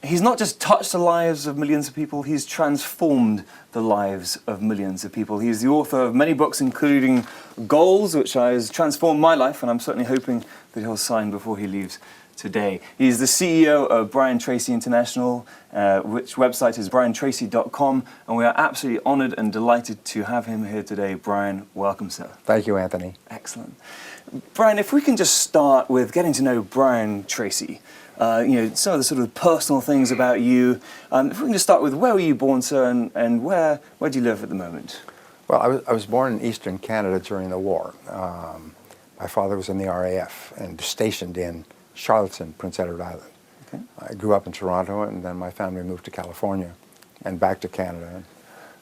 He's not just touched the lives of millions of people, he's transformed the lives of millions of people. He's the author of many books, including Goals, which has transformed my life, and I'm certainly hoping that he'll sign before he leaves today. He's the CEO of Brian Tracy International, which website is briantracy.com, and we are absolutely honored and delighted to have him here today. Brian, welcome, sir. Thank you, Anthony. Excellent. Brian, if we can just start with getting to know Brian Tracy, some of the sort of personal things about you. If we can just start with, where were you born, sir, and where do you live at the moment? Well, I was born in eastern Canada during the war. My father was in the RAF and stationed in Charlottetown, Prince Edward Island. Okay. I grew up in Toronto, and then my family moved to California and back to Canada.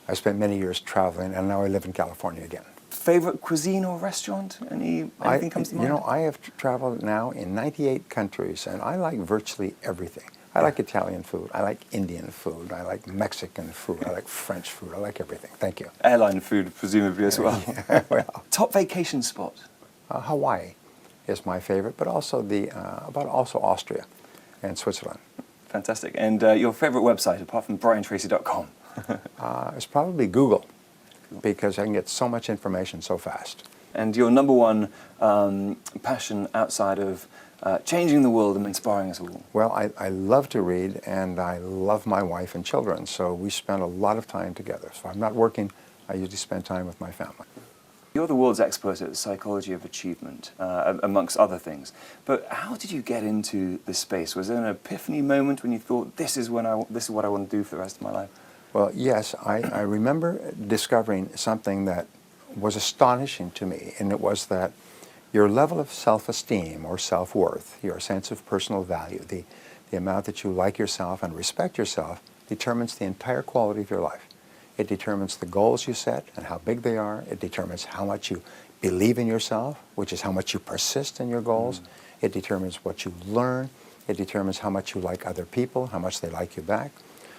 I spent many years traveling, and now I live in California again. Favorite cuisine or restaurant? Anything comes to mind? You know, I have traveled now in 98 countries, and I like virtually everything. I like Italian food, I like Indian food, I like Mexican food, I like French food, I like everything. Thank you. Airline food, presumably, as well. Yeah, well. Top vacation spot? Hawaii is my favorite, but also also Austria and Switzerland. Fantastic. And your favorite website, apart from briantracy.com? It's probably Google, because I can get so much information so fast. And your number one passion outside of changing the world and inspiring us all? Well, I love to read, and I love my wife and children, so we spend a lot of time together. So I'm not working, I usually spend time with my family. You're the world's expert at the psychology of achievement, amongst other things. But how did you get into this space? Was there an epiphany moment when you thought, this is what I want to do for the rest of my life? Well, yes, I remember discovering something that was astonishing to me, and it was that your level of self-esteem or self-worth, your sense of personal value, the amount that you like yourself and respect yourself, determines the entire quality of your life. It determines the goals you set and how big they are. It determines how much you believe in yourself, which is how much you persist in your goals. It determines what you learn. It determines how much you like other people, how much they like you back.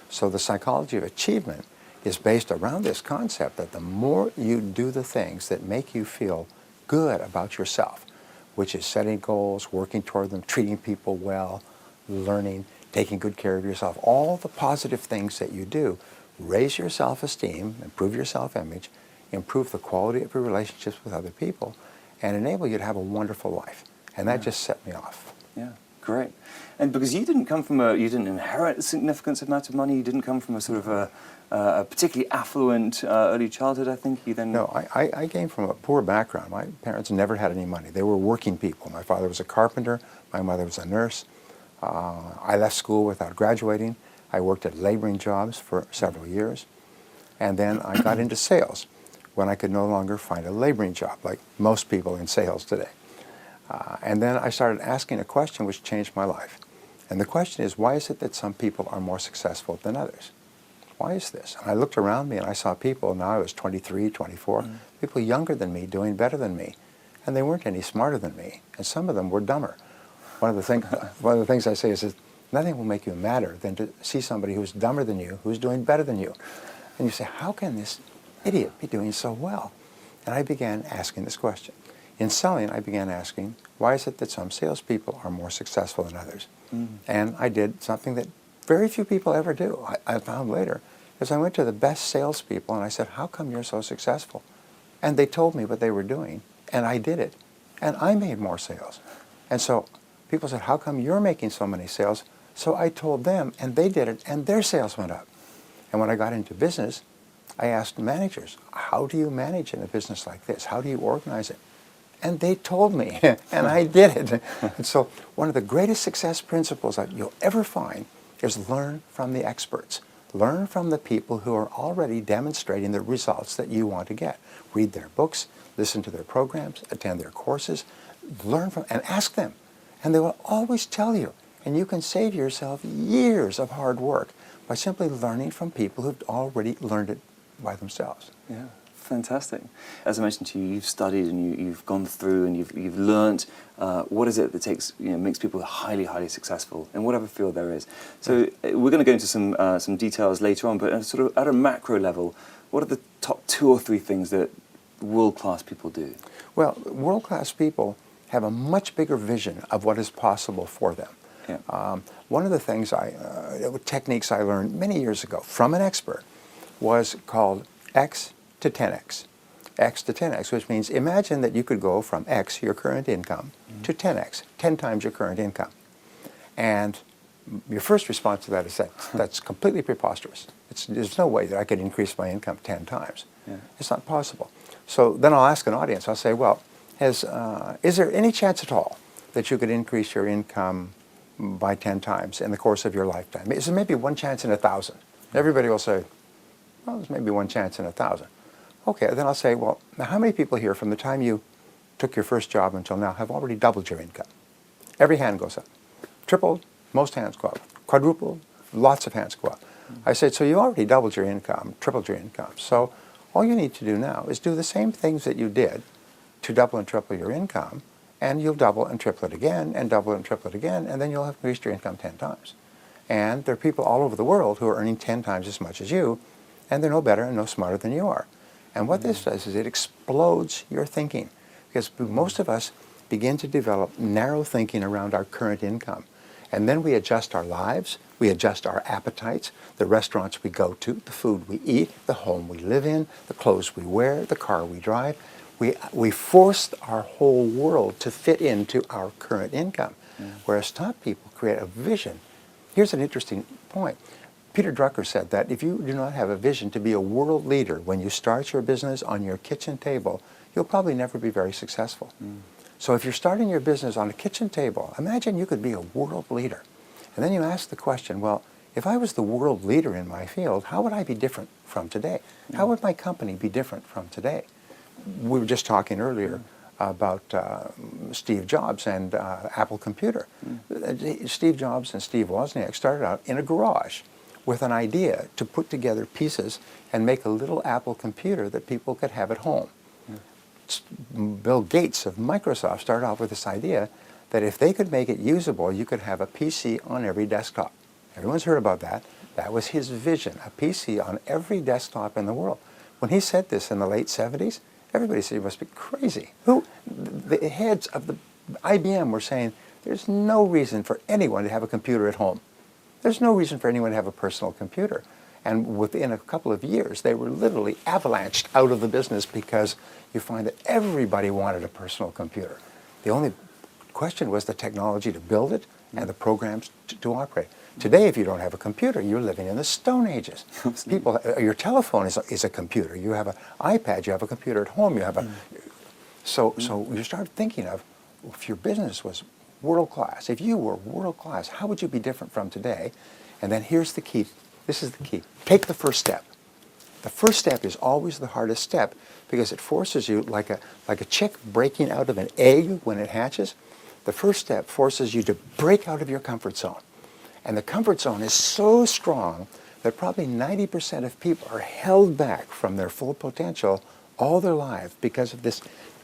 So the psychology of achievement is based around this concept that the more you do the things that make you feel good about yourself, which is setting goals, working toward them, treating people well, learning, taking good care of yourself, all the positive things that you do, raise your self-esteem, improve your self-image, improve the quality of your relationships with other people, and enable you to have a wonderful life. And that just set me off. Yeah, great. And because you didn't inherit a significant amount of money, you didn't come from a sort of a particularly affluent early childhood, I think. No, I came from a poor background. My parents never had any money. They were working people. My father was a carpenter, my mother was a nurse. I left school without graduating. I worked at laboring jobs for several years, and then I got into sales when I could no longer find a laboring job, like most people in sales today. And then I started asking a question which changed my life. And the question is, why is it that some people are more successful than others? Why is this? And I looked around me and I saw people, now I was 23, 24, people younger than me doing better than me. And they weren't any smarter than me, and some of them were dumber. One of the things I say is nothing will make you madder than to see somebody who's dumber than you, who's doing better than you. And you say, how can this idiot be doing so well? And I began asking this question. In selling, I began asking, why is it that some salespeople are more successful than others? And I did something that very few people ever do, I found later, is I went to the best salespeople and I said, how come you're so successful? And they told me what they were doing, and I did it. And I made more sales. And so people said, how come you're making so many sales? So I told them, and they did it, and their sales went up. And when I got into business, I asked managers, how do you manage in a business like this? How do you organize it? And they told me, and I did it. And so one of the greatest success principles that you'll ever find is learn from the experts. Learn from the people who are already demonstrating the results that you want to get. Read their books, listen to their programs, attend their courses, learn from, and ask them. And they will always tell you. And you can save yourself years of hard work by simply learning from people who've already learned it by themselves. Yeah, fantastic. As I mentioned to you, you've studied and you've gone through and you've learned what is it that makes people highly, highly successful in whatever field there is. So we're going to go into some details later on, but sort of at a macro level, what are the top 2 or 3 things that world-class people do? Well, world-class people have a much bigger vision of what is possible for them. Yeah. One of the things techniques I learned many years ago from an expert was called X to 10X. X to 10X, which means imagine that you could go from X, your current income, to 10X, 10 times your current income. And your first response to that is that's completely preposterous. There's no way that I could increase my income 10 times. Yeah. It's not possible. So then I'll ask an audience, I'll say, well, is there any chance at all that you could increase your income by 10 times in the course of your lifetime? Is there maybe one chance in 1,000? Everybody will say, well, there's maybe one chance in 1,000. Okay, then I'll say, well, now how many people here from the time you took your first job until now have already doubled your income? Every hand goes up. Tripled, most hands go up. Quadrupled, lots of hands go up. I said, so you already doubled your income, tripled your income. So all you need to do now is do the same things that you did to double and triple your income, and you'll double and triple it again, and double and triple it again, and then you'll have increased your income 10 times. And there are people all over the world who are earning 10 times as much as you, and they're no better and no smarter than you are. And what this does is it explodes your thinking, because most of us begin to develop narrow thinking around our current income. And then we adjust our lives, we adjust our appetites, the restaurants we go to, the food we eat, the home we live in, the clothes we wear, the car we drive. We forced our whole world to fit into our current income, whereas top people create a vision. Here's an interesting point. Peter Drucker said that if you do not have a vision to be a world leader when you start your business on your kitchen table, you'll probably never be very successful. So if you're starting your business on a kitchen table, imagine you could be a world leader. And then you ask the question, well, if I was the world leader in my field, how would I be different from today? How would my company be different from today? We were just talking earlier about Steve Jobs and Apple Computer. Steve Jobs and Steve Wozniak started out in a garage with an idea to put together pieces and make a little Apple computer that people could have at home. Bill Gates of Microsoft started off with this idea that if they could make it usable, you could have a PC on every desktop. Everyone's heard about that. That was his vision, a PC on every desktop in the world. When he said this in the late 70s, everybody said he must be crazy. The heads of the IBM were saying, there's no reason for anyone to have a computer at home. There's no reason for anyone to have a personal computer. And within a couple of years, they were literally avalanched out of the business because you find that everybody wanted a personal computer. The only question was the technology to build it and the programs to operate. Today, if you don't have a computer, you're living in the Stone Ages. People, your telephone is a computer. You have an iPad, you have a computer at home, you have a... So you start thinking of, if your business was world class, if you were world class, how would you be different from today? And then here's the key. This is the key. Take the first step. The first step is always the hardest step because it forces you, like a chick breaking out of an egg when it hatches. The first step forces you to break out of your comfort zone. And the comfort zone is so strong that probably 90% of people are held back from their full potential all their life because of this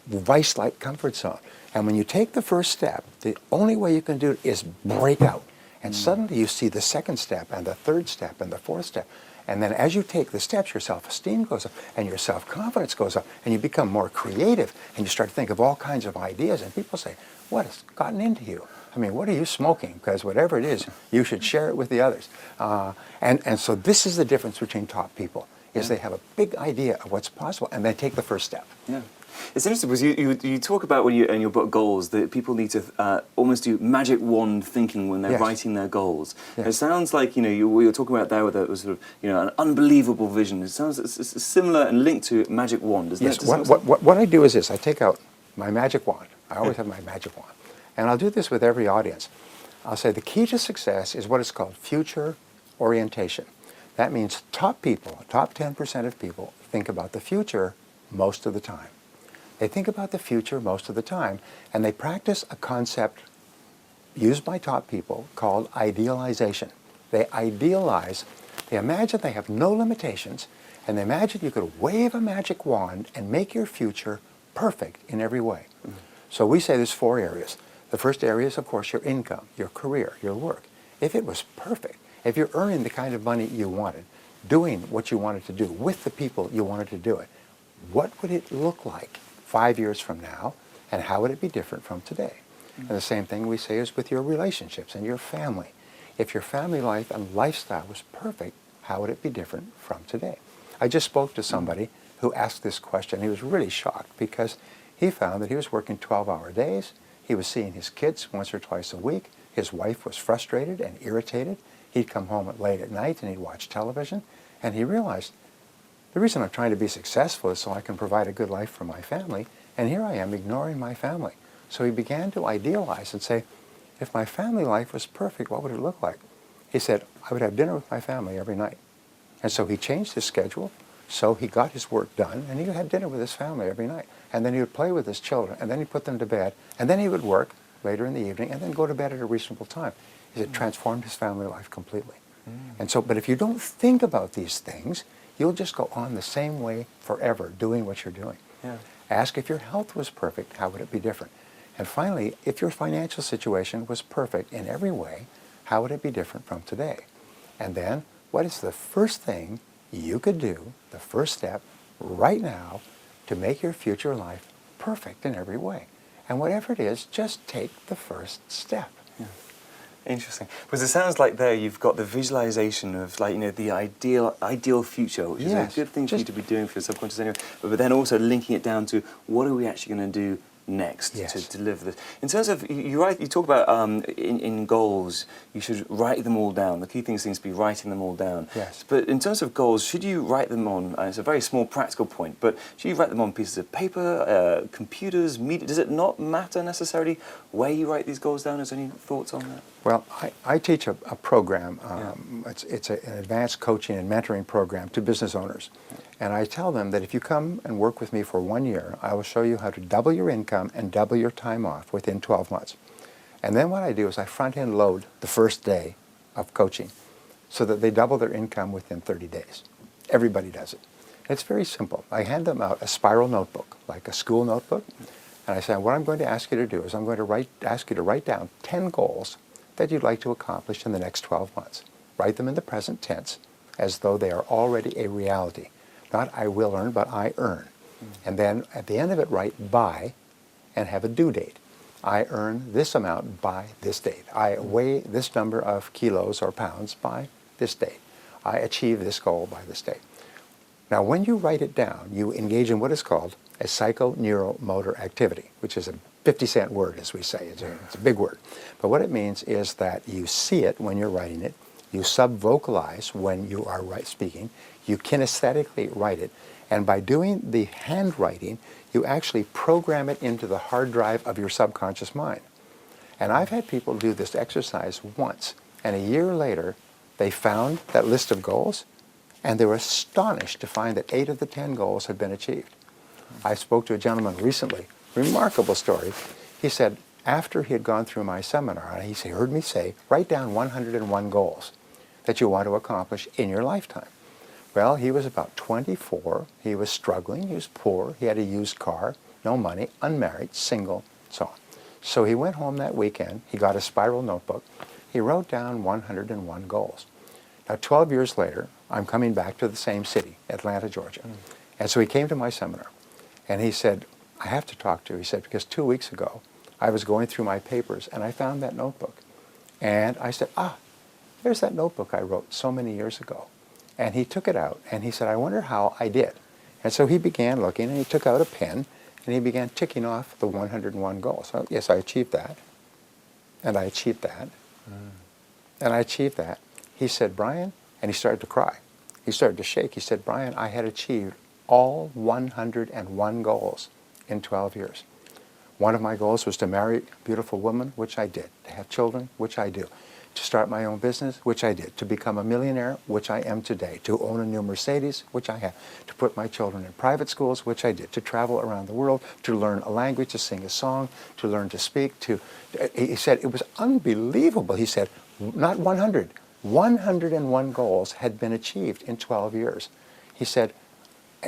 vice-like comfort zone. And when you take the first step, the only way you can do it is break out. And suddenly you see the second step and the third step and the fourth step. And then as you take the steps, your self-esteem goes up and your self-confidence goes up and you become more creative and you start to think of all kinds of ideas. And people say, what has gotten into you? I mean, what are you smoking? Because whatever it is, you should share it with the others. And so this is the difference between top people, is they have a big idea of what's possible and they take the first step. Yeah. It's interesting because you talk about when in your book Goals that people need to almost do magic wand thinking when they're writing their goals. Yes. It sounds like you're talking about there with a sort of an unbelievable vision. It sounds it's similar and linked to magic wand, isn't Yes. it? What I do is this: I take out my magic wand. I always have my magic wand, and I'll do this with every audience. I'll say the key to success is what is called future orientation. That means top people, top 10% of people, think about the future most of the time. They think about the future most of the time, and they practice a concept used by top people called idealization. They idealize, they imagine they have no limitations, and they imagine you could wave a magic wand and make your future perfect in every way. So we say there's 4 areas. The first area is, of course, your income, your career, your work. If it was perfect, if you're earning the kind of money you wanted, doing what you wanted to do with the people you wanted to do it, what would it look like 5 years from now, and how would it be different from today? And the same thing we say is with your relationships and your family. If your family life and lifestyle was perfect, how would it be different from today? I just spoke to somebody who asked this question. He was really shocked because he found that he was working 12-hour days. He was seeing his kids once or twice a week. His wife was frustrated and irritated. He'd come home late at night and he'd watch television. And he realized, the reason I'm trying to be successful is so I can provide a good life for my family. And here I am ignoring my family. So he began to idealize and say, if my family life was perfect, what would it look like? He said, I would have dinner with my family every night. And so he changed his schedule, so he got his work done, and he would have dinner with his family every night. And then he would play with his children, and then he'd put them to bed, and then he would work later in the evening, and then go to bed at a reasonable time. He said, transformed his family life completely. And so, but if you don't think about these things, you'll just go on the same way forever, doing what you're doing. Yeah. Ask if your health was perfect, how would it be different? And finally, if your financial situation was perfect in every way, how would it be different from today? And then, what is the first thing you could do, the first step, right now, to make your future life perfect in every way? And whatever it is, just take the first step. Yeah. Interesting. Because it sounds like there you've got the visualization of, like, you know, the ideal future, which is a good thing for you to be doing for your subconscious anyway, but then also linking it down to what are we actually going to do next to deliver this. In terms of, you talk about in goals, you should write them all down. The key thing seems to be writing them all down. Yes. But in terms of goals, should you write them on, it's a very small practical point, but should you write them on pieces of paper, computers, media? Does it not matter necessarily where you write these goals down? Is there any thoughts on that? Well, I teach a program. It's an advanced coaching and mentoring program to business owners. And I tell them that if you come and work with me for 1 year, I will show you how to double your income and double your time off within 12 months. And then what I do is I front-end load the first day of coaching so that they double their income within 30 days. Everybody does it. It's very simple. I hand them out a spiral notebook, like a school notebook. And I say, what I'm going to ask you to do is I'm going to ask you to write down 10 goals that you'd like to accomplish in the next 12 months. Write them in the present tense as though they are already a reality. Not I will earn, but I earn. And then at the end of it, write by and have a due date. I earn this amount by this date. I weigh this number of kilos or pounds by this date. I achieve this goal by this date. Now, when you write it down, you engage in what is called a psychoneuromotor activity, which is a 50-cent word, as we say. It's a big word. But what it means is that you see it when you're writing it, you sub-vocalize when you are speaking, you kinesthetically write it, and by doing the handwriting, you actually program it into the hard drive of your subconscious mind. And I've had people do this exercise once, and a year later, they found that list of goals, and they were astonished to find that 8 of the 10 goals had been achieved. I spoke to a gentleman recently, remarkable story. He said, after he had gone through my seminar, and he heard me say, write down 101 goals that you want to accomplish in your lifetime. Well, he was about 24. He was struggling. He was poor. He had a used car, no money, unmarried, single, so on. So he went home that weekend. He got a spiral notebook. He wrote down 101 goals. Now, 12 years later, I'm coming back to the same city, Atlanta, Georgia. And so he came to my seminar. And he said, I have to talk to you. He said, because 2 weeks ago, I was going through my papers, and I found that notebook. And I said, there's that notebook I wrote so many years ago. And he took it out, and he said, I wonder how I did. And so he began looking, and he took out a pen, and he began ticking off the 101 goals. So, yes, I achieved that. And I achieved that. And I achieved that. He said, Brian, and he started to cry. He started to shake. He said, Brian, I had achieved all 101 goals in 12 years. One of my goals was to marry a beautiful woman, which I did. To have children, which I do. To start my own business, which I did. To become a millionaire, which I am today. To own a new Mercedes, which I have. To put my children in private schools, which I did. To travel around the world, to learn a language, to sing a song, to learn to speak. He said it was unbelievable. He said, not 100, 101 goals had been achieved in 12 years. He said,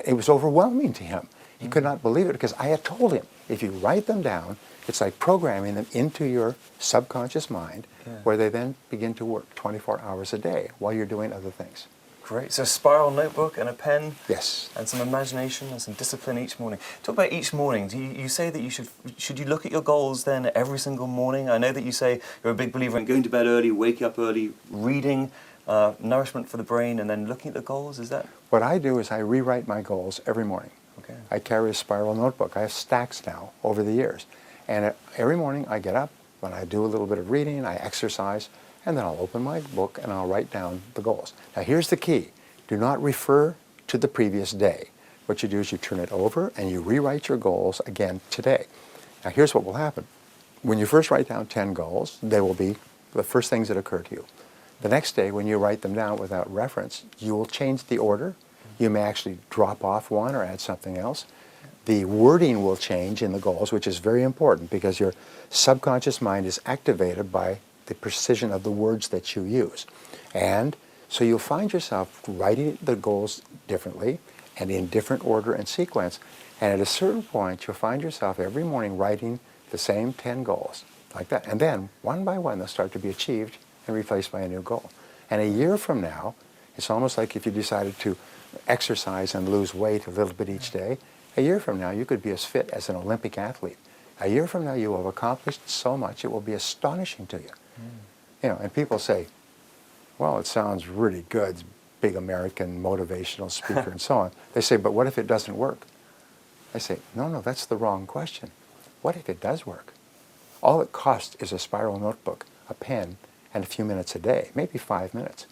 it was overwhelming to him. He could not believe it because I had told him, if you write them down, it's like programming them into your subconscious mind where they then begin to work 24 hours a day while you're doing other things. Great. So a spiral notebook and a pen. Yes. And some imagination and some discipline each morning. Talk about each morning. Do you say that you should you look at your goals then every single morning? I know that you say you're a big believer in going to bed early, waking up early, reading, nourishment for the brain, and then looking at the goals. Is that? What I do is I rewrite my goals every morning. Okay. I carry a spiral notebook. I have stacks now over the years. And every morning I get up, when I do a little bit of reading, I exercise, and then I'll open my book and I'll write down the goals. Now here's the key. Do not refer to the previous day. What you do is you turn it over and you rewrite your goals again today. Now here's what will happen. When you first write down 10 goals, they will be the first things that occur to you. The next day, when you write them down without reference, you will change the order. You may actually drop off one or add something else. The wording will change in the goals, which is very important because your subconscious mind is activated by the precision of the words that you use. And so you'll find yourself writing the goals differently and in different order and sequence. And at a certain point, you'll find yourself every morning writing the same 10 goals, like that. And then, one by one, they'll start to be achieved and replaced by a new goal. And a year from now, it's almost like if you decided to exercise and lose weight a little bit each day, a year from now, you could be as fit as an Olympic athlete. A year from now, you will have accomplished so much, it will be astonishing to you. You know, and people say, well, it sounds really good, big American motivational speaker and so on. They say, but what if it doesn't work? I say, no, that's the wrong question. What if it does work? All it costs is a spiral notebook, a pen, and a few minutes a day, maybe 5 minutes.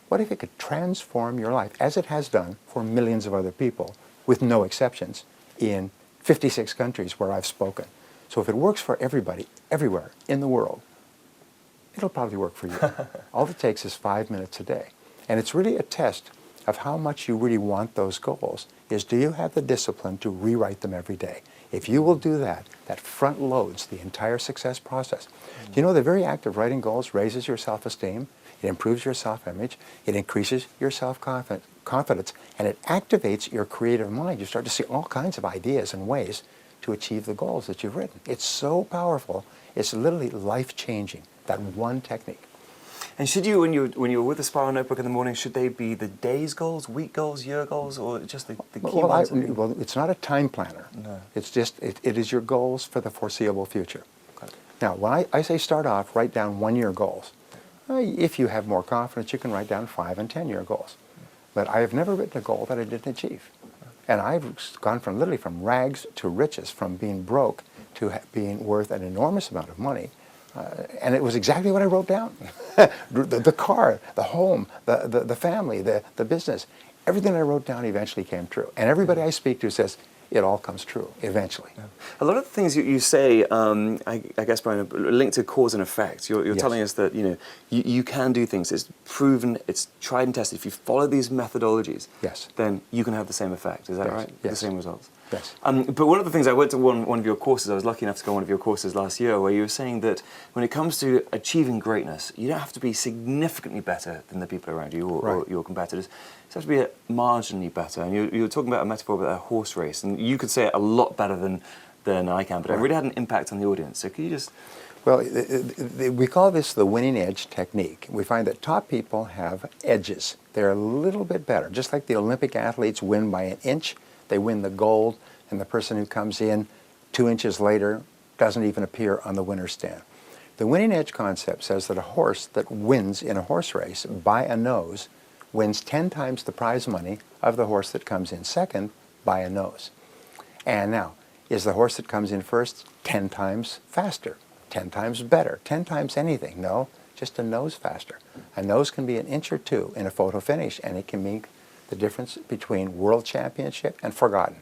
What if it could transform your life, as it has done for millions of other people, with no exceptions, in 56 countries where I've spoken? So if it works for everybody, everywhere in the world, it'll probably work for you. All it takes is 5 minutes a day. And it's really a test of how much you really want those goals, is do you have the discipline to rewrite them every day? If you will do that, that front loads the entire success process. Do you know the very act of writing goals raises your self-esteem, it improves your self-image, it increases your self-confidence, and it activates your creative mind. You start to see all kinds of ideas and ways to achieve the goals that you've written. It's so powerful, it's literally life-changing, that one technique. And should you, when you're with the spiral notebook in the morning, should they be the day's goals, week goals, year goals, or just the key ones? Well, it's not a time planner. No. It's just, it is your goals for the foreseeable future. Okay. Now, when I say start off, write down 1-year goals. If you have more confidence, you can write down 5- and 10-year goals. But I have never written a goal that I didn't achieve. And I've gone from literally from rags to riches, from being broke to being worth an enormous amount of money. And it was exactly what I wrote down. the car, the home, the family, the business. Everything I wrote down eventually came true. And everybody I speak to says, it all comes true eventually. Yeah. A lot of the things you say, I guess, Brian, are linked to cause and effect. You're Yes. telling us that you can do things. It's proven, it's tried and tested. If you follow these methodologies, Yes. then you can have the same effect. Is that Yes. right? Yes. The same results. Yes. But one of the things, I went to one of your courses, I was lucky enough to go to one of your courses last year, where you were saying that when it comes to achieving greatness, you don't have to be significantly better than the people around you or your competitors. You have to be marginally better. And you were talking about a metaphor about a horse race, and you could say it a lot better than I can, but it really had an impact on the audience. So can you just... Well, we call this the winning edge technique. We find that top people have edges. They're a little bit better. Just like the Olympic athletes win by an inch, they win the gold, and the person who comes in 2 inches later doesn't even appear on the winner's stand. The winning edge concept says that a horse that wins in a horse race by a nose wins 10 times the prize money of the horse that comes in second by a nose. And now, is the horse that comes in first 10 times faster, 10 times better, 10 times anything? No, just a nose faster. A nose can be an inch or two in a photo finish, and it can make the difference between world championship and forgotten.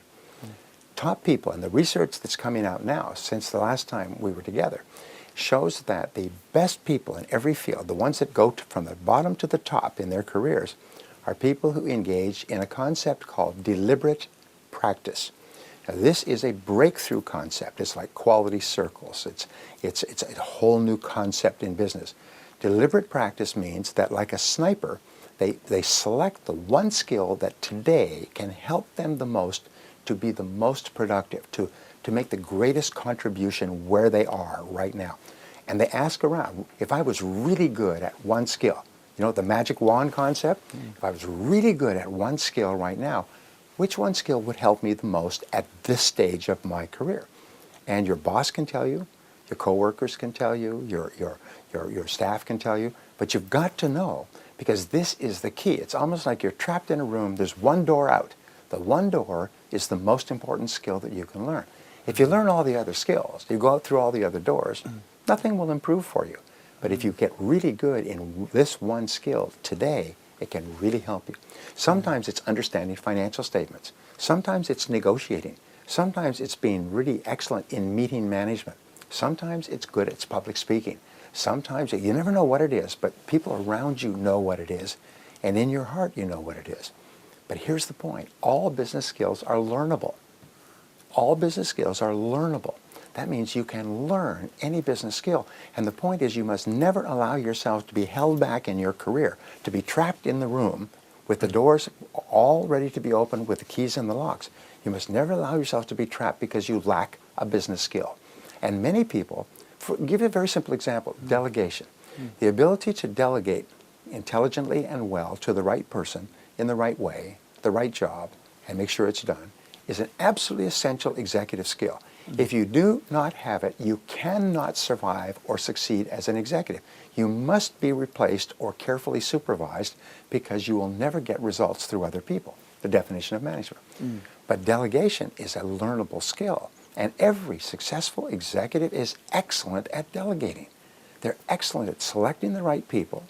Top people, and the research that's coming out now since the last time we were together, shows that the best people in every field, the ones that go from the bottom to the top in their careers, are people who engage in a concept called deliberate practice. Now, this is a breakthrough concept. It's like quality circles. It's a whole new concept in business. Deliberate practice means that, like a sniper, they select the one skill that today can help them the most to be the most productive, to make the greatest contribution where they are right now. And they ask around, if I was really good at one skill, You know, the magic wand concept? If I was really good at one skill right now, which one skill would help me the most at this stage of my career? And your boss can tell you, your coworkers can tell you, your staff can tell you, but you've got to know, because this is the key. It's almost like you're trapped in a room, there's one door out. The one door is the most important skill that you can learn. If you learn all the other skills, you go out through all the other doors, nothing will improve for you. But if you get really good in this one skill today, it can really help you. Sometimes it's understanding financial statements. Sometimes it's negotiating. Sometimes it's being really excellent in meeting management. Sometimes it's good at public speaking. Sometimes you never know what it is, but people around you know what it is, and in your heart you know what it is. But here's the point. All business skills are learnable. All business skills are learnable. That means you can learn any business skill. And the point is, you must never allow yourself to be held back in your career, to be trapped in the room with the doors all ready to be opened with the keys and the locks. You must never allow yourself to be trapped because you lack a business skill. And many people, give you a very simple example, delegation. The ability to delegate intelligently and well to the right person in the right way, the right job, and make sure it's done, is an absolutely essential executive skill. If you do not have it, you cannot survive or succeed as an executive. You must be replaced or carefully supervised, because you will never get results through other people, the definition of management. But delegation is a learnable skill, and every successful executive is excellent at delegating. They're excellent at selecting the right people,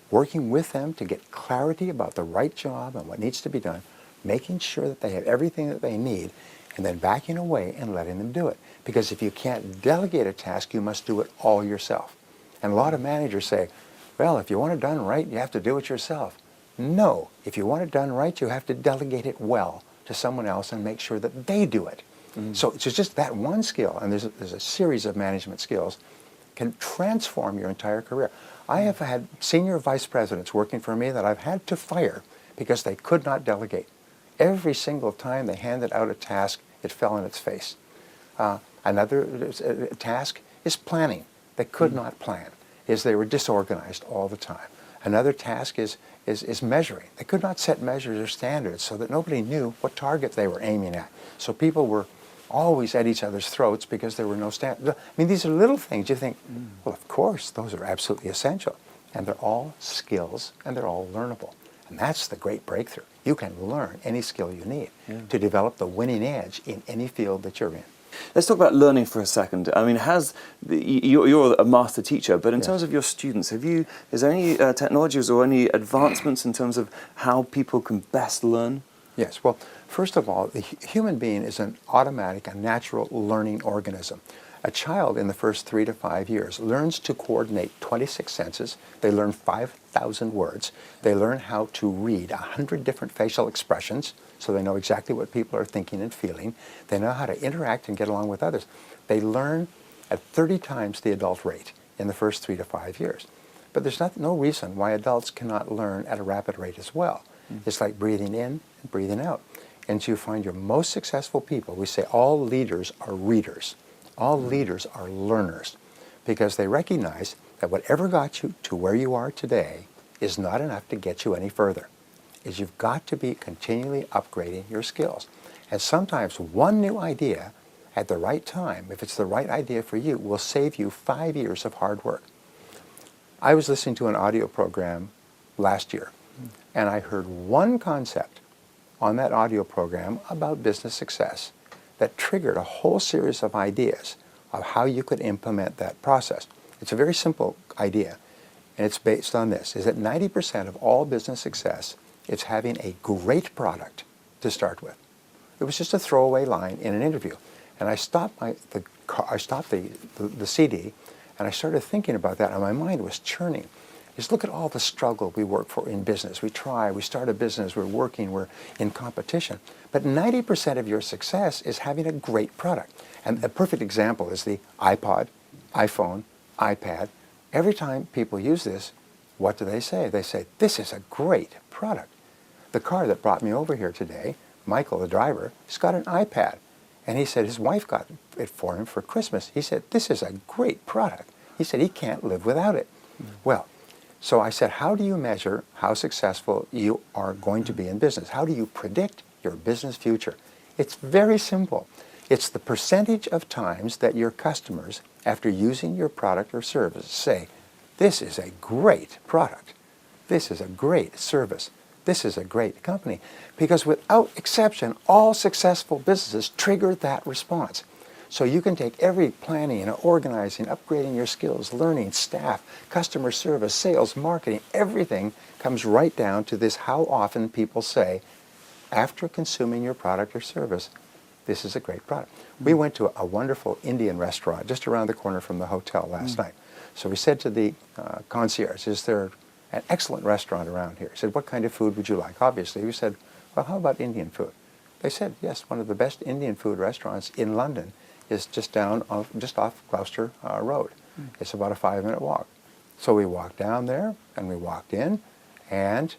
working with them to get clarity about the right job and what needs to be done, making sure that they have everything that they need, and then backing away and letting them do it. Because if you can't delegate a task, you must do it all yourself. And a lot of managers say, well, if you want it done right, you have to do it yourself. No, if you want it done right, you have to delegate it well to someone else and make sure that they do it. So it's just that one skill, and there's a series of management skills, can transform your entire career. I have had senior vice presidents working for me that I've had to fire because they could not delegate. Every single time they handed out a task, it fell in its face. Another task is planning. They could not plan, as they were disorganized all the time. Another task is measuring. They could not set measures or standards so that nobody knew what target they were aiming at. So people were always at each other's throats because there were no standards. I mean, these are little things. You think, well, of course, those are absolutely essential. And they're all skills, and they're all learnable. And that's the great breakthrough. You can learn any skill you need to develop the winning edge in any field that you're in. Let's talk about learning for a second. I mean, you're a master teacher, but in terms of your students, is there any technologies or any advancements in terms of how people can best learn? Yes. Well, first of all, the human being is an automatic, a natural learning organism. A child in the first 3 to 5 years learns to coordinate 26 senses. They learn 5,000 words. They learn how to read 100 different facial expressions, so they know exactly what people are thinking and feeling. They know how to interact and get along with others. They learn at 30 times the adult rate in the first 3 to 5 years. But there's no reason why adults cannot learn at a rapid rate as well. It's like breathing in and breathing out. And so you find your most successful people, we say all leaders are readers. All leaders are learners, because they recognize that whatever got you to where you are today is not enough to get you any further. You've got to be continually upgrading your skills. And sometimes one new idea at the right time, if it's the right idea for you, will save you 5 years of hard work. I was listening to an audio program last year, and I heard one concept on that audio program about business success that triggered a whole series of ideas of how you could implement that process. It's a very simple idea, and it's based on this, is that 90% of all business success is having a great product to start with. It was just a throwaway line in an interview. And I stopped the CD, and I started thinking about that, and my mind was churning. Just look at all the struggle we work for in business. We start a business, we're working, we're in competition. But 90% of your success is having a great product. And a perfect example is the iPod, iPhone, iPad. Every time people use this, what do they say? They say, this is a great product. The car that brought me over here today, Michael, the driver, has got an iPad. And he said his wife got it for him for Christmas. He said, this is a great product. He said he can't live without it. Well, So I said, how do you measure how successful you are going to be in business? How do you predict your business future? It's very simple. It's the percentage of times that your customers, after using your product or service, say, this is a great product. This is a great service. This is a great company. Because without exception, all successful businesses trigger that response. So you can take every planning and organizing, upgrading your skills, learning, staff, customer service, sales, marketing, everything comes right down to this: how often people say, after consuming your product or service, this is a great product. We went to a wonderful Indian restaurant just around the corner from the hotel last night. So we said to the concierge, is there an excellent restaurant around here? He said, what kind of food would you like? Obviously, we said, well, how about Indian food? They said, yes, one of the best Indian food restaurants in London is just off Gloucester Road. It's about a 5-minute walk. So we walked down there, and we walked in, and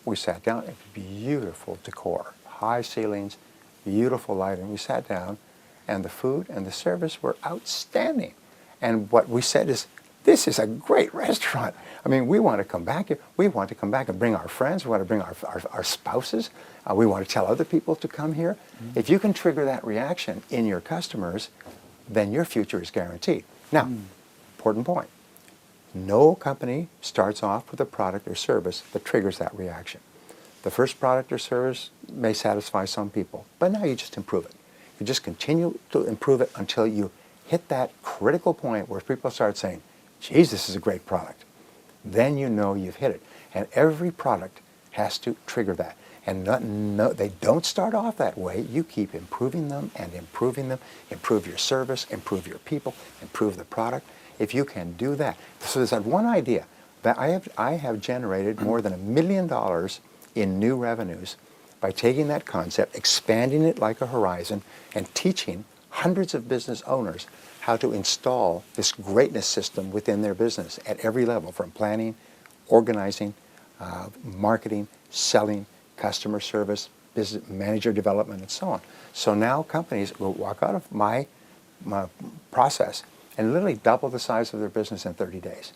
we sat down. It was beautiful decor, high ceilings, beautiful lighting. We sat down, and the food and the service were outstanding. And what we said is, this is a great restaurant. I mean, we want to come back here. We want to come back and bring our friends. We want to bring our spouses. We want to tell other people to come here. If you can trigger that reaction in your customers, then your future is guaranteed. Now, important point. No company starts off with a product or service that triggers that reaction. The first product or service may satisfy some people, but now you just improve it. You just continue to improve it until you hit that critical point where people start saying, geez, this is a great product. Then you know you've hit it. And every product has to trigger that. And they don't start off that way. You keep improving them and improving them. Improve your service, improve your people, improve the product. If you can do that. So there's that one idea that I have generated more than $1 million in new revenues by taking that concept, expanding it like a horizon, and teaching hundreds of business owners how to install this greatness system within their business at every level, from planning, organizing, marketing, selling, customer service, business manager development, and so on. So now companies will walk out of my process and literally double the size of their business in 30 days.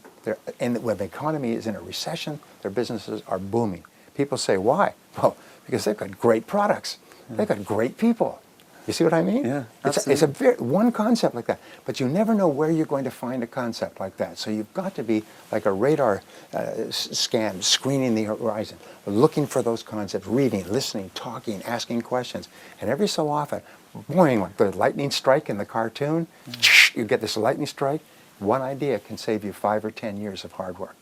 And when the economy is in a recession, their businesses are booming. People say, why? Well, because they've got great products. They've got great people. You see what I mean? Yeah, it's one concept like that. But you never know where you're going to find a concept like that. So you've got to be like a radar scan, screening the horizon, looking for those concepts, reading, listening, talking, asking questions. And every so often, boing, like the lightning strike in the cartoon, you get this lightning strike. One idea can save you 5 or 10 years of hard work.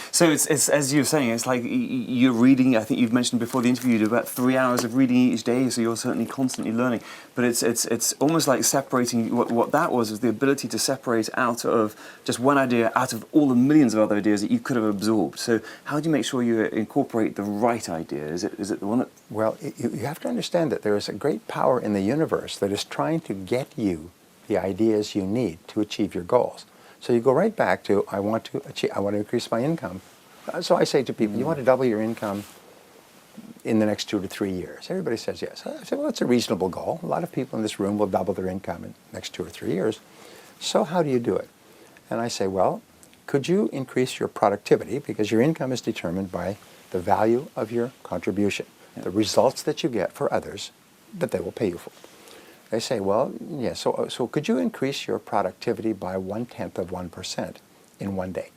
So it's as you were saying, it's like you're reading. I think you've mentioned before the interview, you do about 3 hours of reading each day, so you're certainly constantly learning. But it's almost like separating. What that was the ability to separate out of just one idea out of all the millions of other ideas that you could have absorbed. So how do you make sure you incorporate the right idea? Is it the one that... Well, you have to understand that there is a great power in the universe that is trying to get you the ideas you need to achieve your goals. So you go right back to, I want to increase my income. So I say to people, you want to double your income in the next 2 to 3 years? Everybody says yes. I say, well, it's a reasonable goal. A lot of people in this room will double their income in the next 2 or 3 years. So how do you do it? And I say, well, could you increase your productivity? Because your income is determined by the value of your contribution, the results that you get for others that they will pay you for. They say, well, yeah, so could you increase your productivity by 1/10% in 1 day?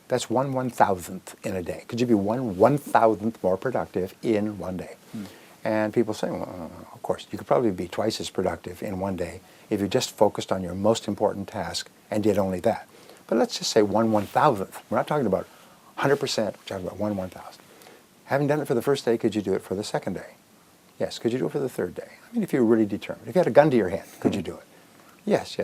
That's 1/1000th in a day. Could you be 1/1000th more productive in 1 day? And people say, well, of course, you could probably be twice as productive in 1 day if you just focused on your most important task and did only that. But let's just say 1/1000th. We're not talking about 100%, we're talking about 1/1000th. Having done it for the first day, could you do it for the second day? Yes. Could you do it for the third day? I mean, if you're really determined. If you had a gun to your head, could you do it? Yes.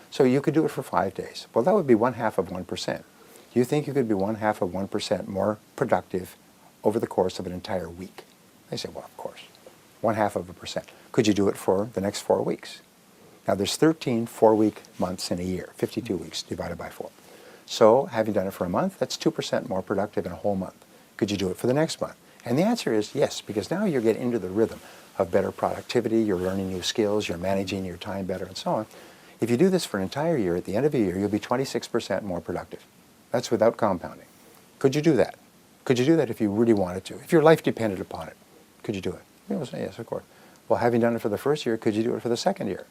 So you could do it for 5 days. Well, that would be 1/2%. Do you think you could be 1/2% more productive over the course of an entire week? They say, well, of course. 1/2%. Could you do it for the next 4 weeks? Now, there's 13 4-week months in a year, 52 weeks divided by 4. So having done it for a month, that's 2% more productive in a whole month. Could you do it for the next month? And the answer is yes, because now you're getting into the rhythm of better productivity, you're learning new skills, you're managing your time better, and so on. If you do this for an entire year, at the end of a year, you'll be 26% more productive. That's without compounding. Could you do that? Could you do that if you really wanted to? If your life depended upon it, could you do it? People say, yes, of course. Well, having done it for the first year, could you do it for the second year?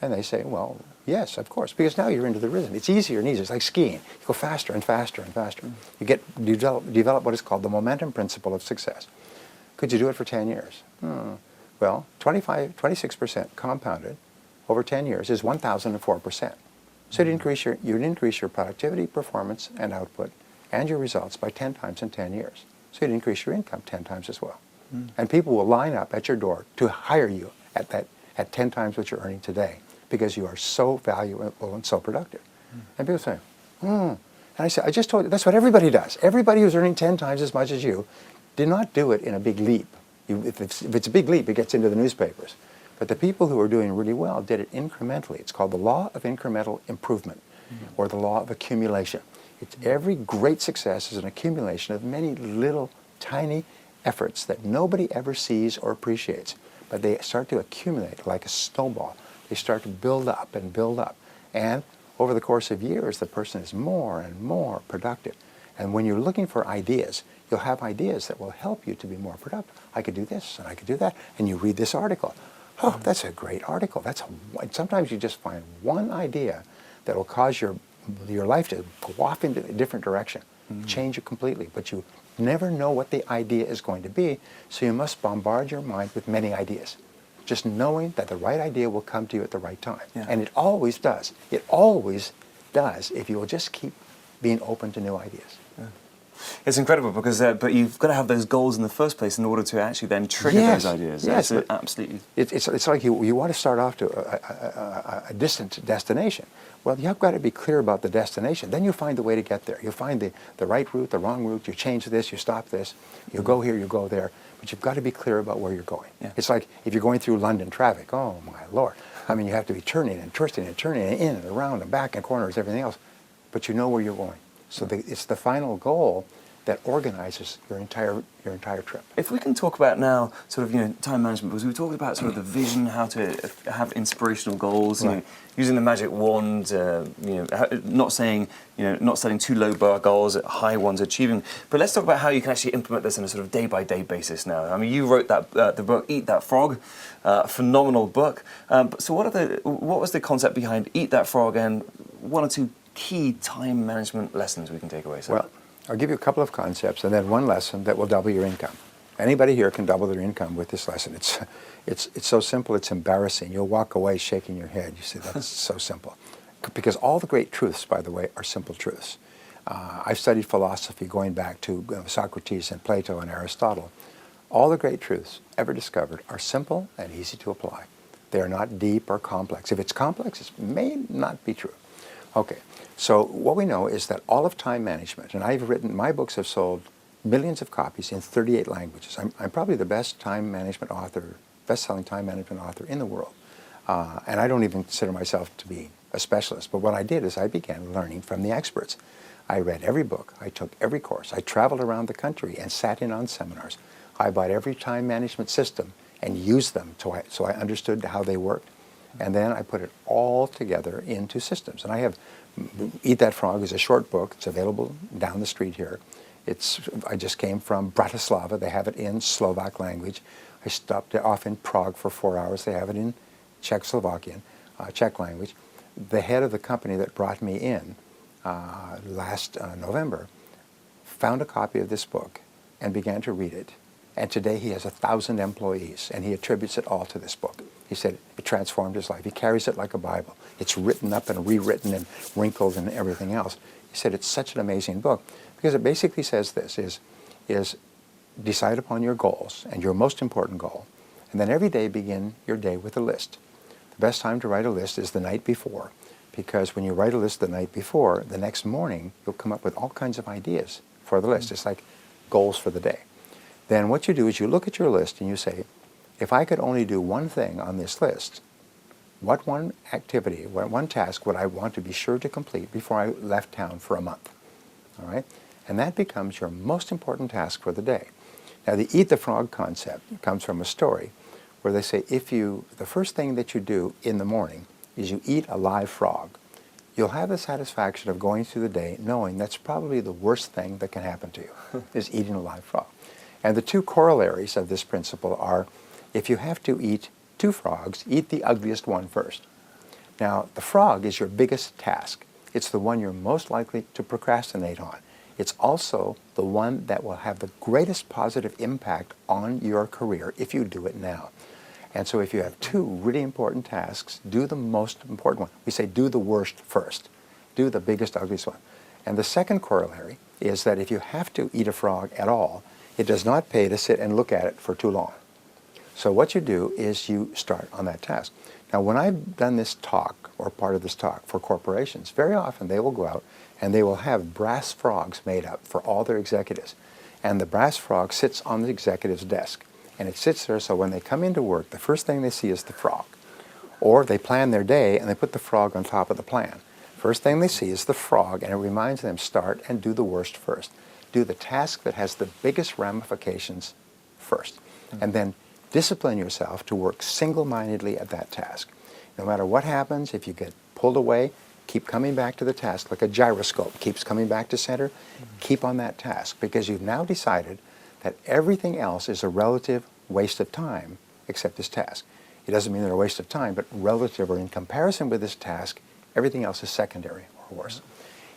And they say, well, yes, of course, because now you're into the rhythm. It's easier and easier. It's like skiing. You go faster and faster and faster. You develop what is called the momentum principle of success. Could you do it for 10 years? Well, 26% compounded over 10 years is 1,004%. So you'd increase your productivity, performance, and output, and your results by 10 times in 10 years. So you'd increase your income 10 times as well. And people will line up at your door to hire you at 10 times what you're earning today because you are so valuable and so productive. And people say, And I say, I just told you, that's what everybody does. Everybody who's earning 10 times as much as you did not do it in a big leap. If it's a big leap, it gets into the newspapers. But the people who are doing really well did it incrementally. It's called the law of incremental improvement, or the law of accumulation. It's every great success is an accumulation of many little tiny efforts that nobody ever sees or appreciates. But they start to accumulate like a snowball. They start to build up and build up. And over the course of years, the person is more and more productive. And when you're looking for ideas, you'll have ideas that will help you to be more productive. I could do this and I could do that. And you read this article. Oh, that's a great article. Sometimes you just find one idea that will cause your life to go off into a different direction, change it completely. But you never know what the idea is going to be, so you must bombard your mind with many ideas. Just knowing that the right idea will come to you at the right time. Yeah. And it always does. It always does if you will just keep being open to new ideas. Yeah. It's incredible because, but you've got to have those goals in the first place in order to actually then trigger those ideas. Yes, absolutely. It's like you want to start off to a distant destination. Well, you've got to be clear about the destination. Then you find the way to get there. You find the right route, the wrong route. You change this, you stop this. You go here, you go there. But you've got to be clear about where you're going. Yeah. It's like if you're going through London traffic. Oh, my Lord. I mean, you have to be turning and twisting and turning and in and around and back and corners, everything else. But you know where you're going. So it's the final goal that organizes your entire trip. If we can talk about now sort of time management, because we talked about sort of the vision, how to have inspirational goals, right. Using the magic wand, not setting too low bar goals, high ones achieving. But let's talk about how you can actually implement this on a sort of day-by-day basis now. I mean, you wrote that the book Eat That Frog, phenomenal book. So what was the concept behind Eat That Frog, and one or two key time management lessons we can take away? Well, I'll give you a couple of concepts and then one lesson that will double your income. Anybody here can double their income with this lesson. It's so simple, it's embarrassing. You'll walk away shaking your head. You say, that's so simple. Because all the great truths, by the way, are simple truths. I've studied philosophy going back to Socrates and Plato and Aristotle. All the great truths ever discovered are simple and easy to apply. They are not deep or complex. If it's complex, it may not be true. Okay, so what we know is that all of time management, and my books have sold millions of copies in 38 languages. I'm probably the best time management author, best-selling time management author in the world. And I don't even consider myself to be a specialist. But what I did is I began learning from the experts. I read every book. I took every course. I traveled around the country and sat in on seminars. I bought every time management system and used them so I understood how they worked. And then I put it all together into systems. And I have Eat That Frog is a short book. It's available down the street here. I just came from Bratislava. They have it in Slovak language. I stopped off in Prague for 4 hours. They have it in Czechoslovakian, Czech language. The head of the company that brought me in last November found a copy of this book and began to read it. And today he has 1,000 employees, and he attributes it all to this book. He said it transformed his life. He carries it like a Bible. It's written up and rewritten and wrinkled and everything else. He said it's such an amazing book because it basically says this, is decide upon your goals and your most important goal, and then every day begin your day with a list. The best time to write a list is the night before, because when you write a list the night before, the next morning you'll come up with all kinds of ideas for the list. It's like goals for the day. Then what you do is you look at your list and you say, if I could only do one thing on this list, what one activity, what one task would I want to be sure to complete before I left town for a month? All right? And that becomes your most important task for the day. Now, the Eat the Frog concept comes from a story where they say the first thing that you do in the morning is you eat a live frog. you'll have the satisfaction of going through the day knowing that's probably the worst thing that can happen to you, is eating a live frog. And the two corollaries of this principle are, if you have to eat 2 frogs, eat the ugliest one first. Now, the frog is your biggest task. It's the one you're most likely to procrastinate on. It's also the one that will have the greatest positive impact on your career if you do it now. And so if you have 2 really important tasks, do the most important one. We say do the worst first. Do the biggest, ugliest one. And the second corollary is that if you have to eat a frog at all, it does not pay to sit and look at it for too long. So what you do is you start on that task. Now, when I've done this talk, or part of this talk, for corporations, very often they will go out and they will have brass frogs made up for all their executives. And the brass frog sits on the executive's desk. And it sits there so when they come into work, the first thing they see is the frog. Or they plan their day and they put the frog on top of the plan. First thing they see is the frog, and it reminds them, start and do the worst first. Do the task that has the biggest ramifications first. And then discipline yourself to work single-mindedly at that task. No matter what happens, if you get pulled away, keep coming back to the task, like a gyroscope keeps coming back to center. Keep on that task, because you've now decided that everything else is a relative waste of time except this task. It doesn't mean they're a waste of time, but relative or in comparison with this task, everything else is secondary or worse.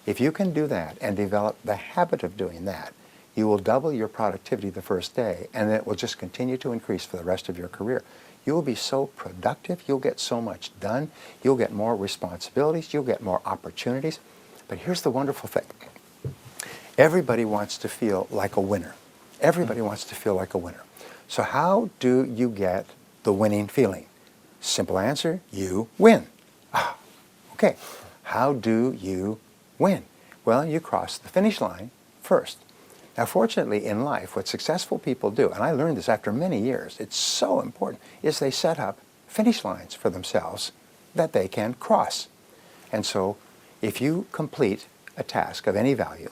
If you can do that and develop the habit of doing that, you will double your productivity the first day, and it will just continue to increase for the rest of your career. You will be so productive, you'll get so much done, you'll get more responsibilities, you'll get more opportunities. But here's the wonderful thing. Everybody wants to feel like a winner. Everybody wants to feel like a winner. So how do you get the winning feeling? Simple answer, you win. Okay, how do you win? Well, you cross the finish line first. Now, fortunately, in life, what successful people do, and I learned this after many years, it's so important, is they set up finish lines for themselves that they can cross. And so, if you complete a task of any value,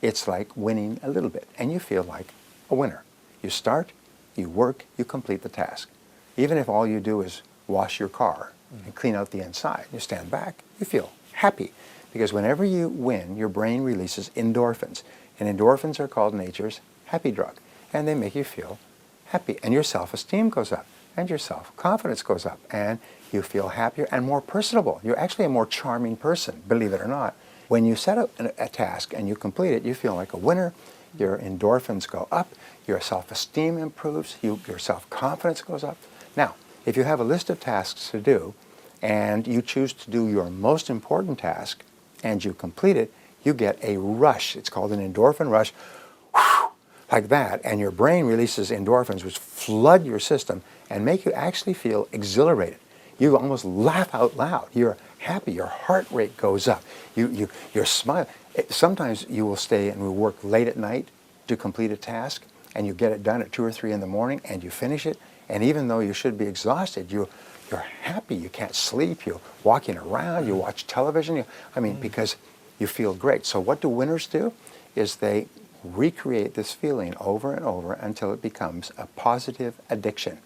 it's like winning a little bit, and you feel like a winner. You start, you work, you complete the task. Even if all you do is wash your car and clean out the inside, you stand back, you feel happy. Because whenever you win, your brain releases endorphins. And endorphins are called nature's happy drug. And they make you feel happy. And your self-esteem goes up. And your self-confidence goes up. And you feel happier and more personable. You're actually a more charming person, believe it or not. When you set up a task and you complete it, you feel like a winner. Your endorphins go up. Your self-esteem improves. Your self-confidence goes up. Now, if you have a list of tasks to do, and you choose to do your most important task, and you complete it, you get a rush. It's called an endorphin rush, like that, and your brain releases endorphins which flood your system and make you actually feel exhilarated. You almost laugh out loud. You're happy. Your heart rate goes up. You're smiling. Sometimes you will stay and will work late at night to complete a task, and you get it done at 2 or 3 in the morning, and you finish it, and even though you should be exhausted, you're happy. You can't sleep. You're walking around. You watch television. Because you feel great. So what do winners do? Is they recreate this feeling over and over until it becomes a positive addiction.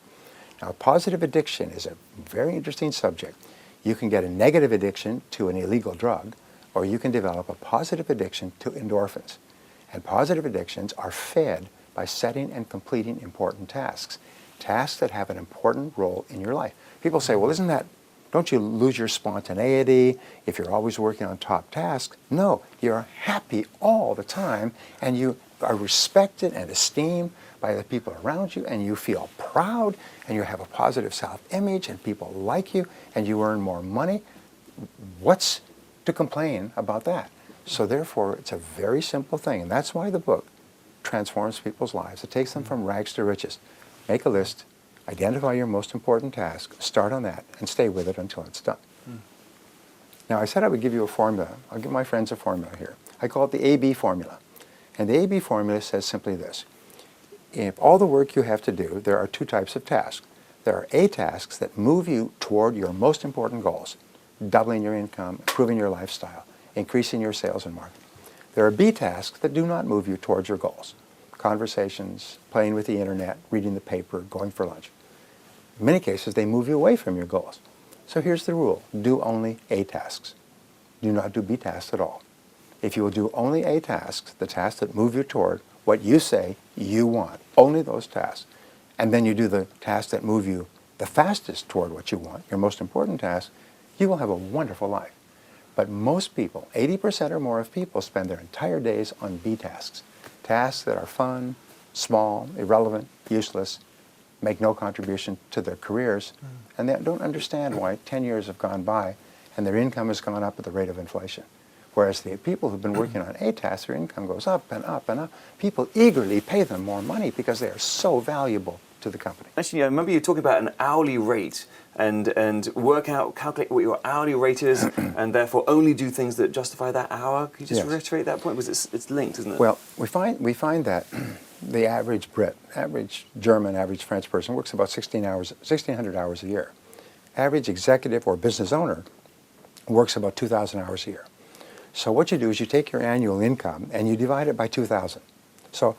Now, positive addiction is a very interesting subject. You can get a negative addiction to an illegal drug, or you can develop a positive addiction to endorphins. And positive addictions are fed by setting and completing important tasks, tasks that have an important role in your life. People say, well, don't you lose your spontaneity if you're always working on top tasks? No, you're happy all the time, and you are respected and esteemed by the people around you, and you feel proud, and you have a positive self-image, and people like you, and you earn more money. What's to complain about that? So therefore, it's a very simple thing, and that's why the book transforms people's lives. It takes them from rags to riches. Make a list. Identify your most important task, start on that, and stay with it until it's done. Now, I said I would give you a formula. I'll give my friends a formula here. I call it the AB formula. And the AB formula says simply this. If all the work you have to do, there are 2 types of tasks. There are A tasks that move you toward your most important goals, doubling your income, improving your lifestyle, increasing your sales and marketing. There are B tasks that do not move you towards your goals. Conversations, playing with the internet, reading the paper, going for lunch. In many cases, they move you away from your goals. So here's the rule. Do only A tasks. do not do B tasks at all. If you will do only A tasks, the tasks that move you toward what you say you want, only those tasks, and then you do the tasks that move you the fastest toward what you want, your most important task, you will have a wonderful life. But most people, 80% or more of people, spend their entire days on B tasks. Tasks that are fun, small, irrelevant, useless, make no contribution to their careers, and they don't understand why 10 years have gone by and their income has gone up at the rate of inflation. Whereas the people who've been working on A tasks, their income goes up and up and up. People eagerly pay them more money because they are so valuable to the company. Actually, I remember you talking about an hourly rate and calculate what your hourly rate is, and therefore only do things that justify that hour. Can you just reiterate that point? Because it's linked, isn't it? Well, we find that the average Brit, average German, average French person works about 1,600 hours a year. Average executive or business owner works about 2,000 hours a year. So what you do is you take your annual income and you divide it by 2,000. So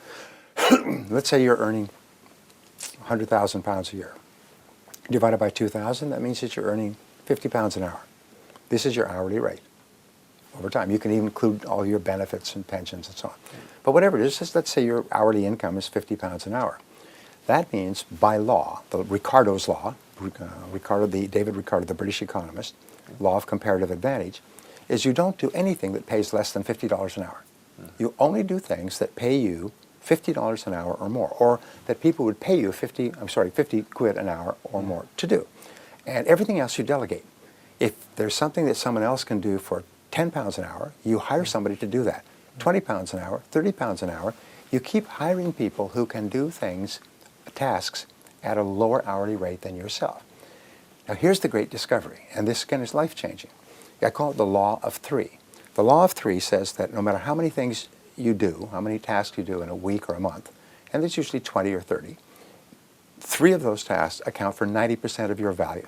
let's say you're earning 100,000 pounds a year. Divided by 2,000, that means that you're earning 50 pounds an hour. This is your hourly rate over time. You can even include all your benefits and pensions and so on. But whatever it is, just let's say your hourly income is 50 pounds an hour. That means by law, the Ricardo's law, David Ricardo, the British economist, law of comparative advantage, is you don't do anything that pays less than $50 an hour. You only do things that pay you $50 an hour or more, or that people would pay you 50 quid an hour or more to do. And everything else you delegate. If there's something that someone else can do for 10 pounds an hour, you hire somebody to do that. 20 pounds an hour, 30 pounds an hour, you keep hiring people who can do things, tasks, at a lower hourly rate than yourself. Now here's the great discovery, and this again is life-changing. I call it the law of three. The law of three says that no matter how many things you do, how many tasks you do in a week or a month, and there's usually 20 or 30, 3 of those tasks account for 90% of your value.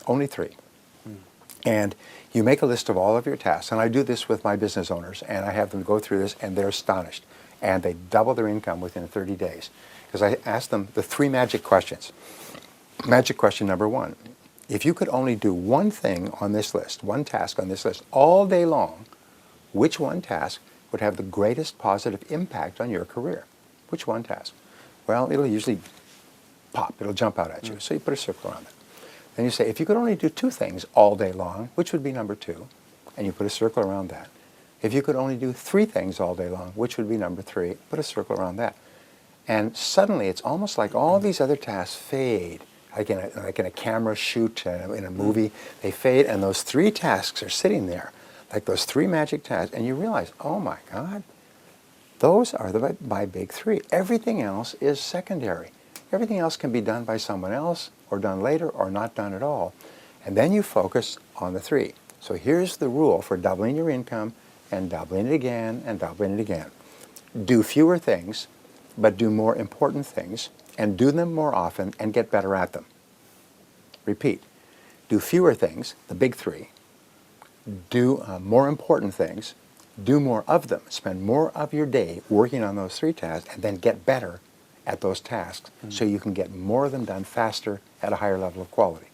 Only 3. And you make a list of all of your tasks, and I do this with my business owners, and I have them go through this, and they're astonished. And they double their income within 30 days. Because I ask them the 3 magic questions. Magic question number 1. If you could only do one thing on this list, one task on this list, all day long, which one task would have the greatest positive impact on your career? Which one task? Well, it'll usually pop. It'll jump out at you. So you put a circle around it. Then you say, if you could only do 2 things all day long, which would be number 2? And you put a circle around that. If you could only do 3 things all day long, which would be number 3? Put a circle around that. And suddenly, it's almost like all these other tasks fade. Like in a camera shoot, in a movie, they fade, and those 3 tasks are sitting there, like those 3 magic tasks, and you realize, oh my God, those are my big 3. Everything else is secondary. Everything else can be done by someone else, or done later, or not done at all. And then you focus on the 3. So here's the rule for doubling your income, and doubling it again, and doubling it again. Do fewer things, but do more important things, and do them more often and get better at them. Repeat. Do fewer things, the big 3. Do more important things. Do more of them. Spend more of your day working on those 3 tasks, and then get better at those tasks so you can get more of them done faster at a higher level of quality.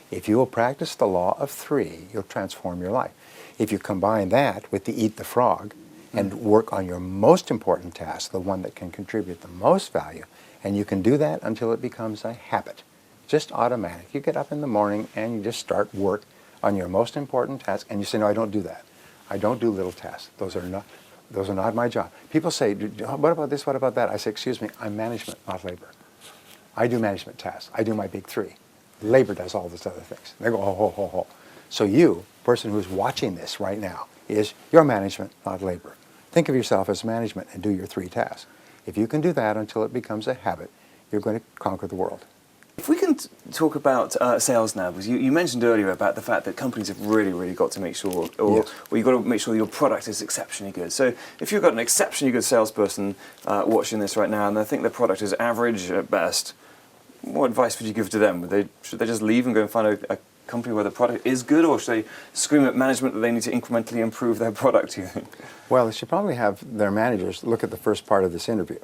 If you will practice the law of 3, you'll transform your life. If you combine that with the eat the frog and work on your most important task, the one that can contribute the most value, and you can do that until it becomes a habit, just automatic. You get up in the morning and you just start work on your most important task, and you say, no, I don't do that. I don't do little tasks. Those are not my job. People say, what about this, what about that? I say, excuse me, I'm management, not labor. I do management tasks. I do my big 3. Labor does all those other things. They go, ho, ho, ho, ho. So you, person who's watching this right now, is your management, not labor. Think of yourself as management and do your 3 tasks. If you can do that until it becomes a habit, you're going to conquer the world. If we can talk about sales now, because you mentioned earlier about the fact that companies have really got to make sure, or you've got to make sure your product is exceptionally good. So if you've got an exceptionally good salesperson watching this right now, and they think their product is average at best, what advice would you give to them? Should they just leave and go and find a company where the product is good, or should they scream at management that they need to incrementally improve their product, do you think? Well, they should probably have their managers look at the first part of this interview.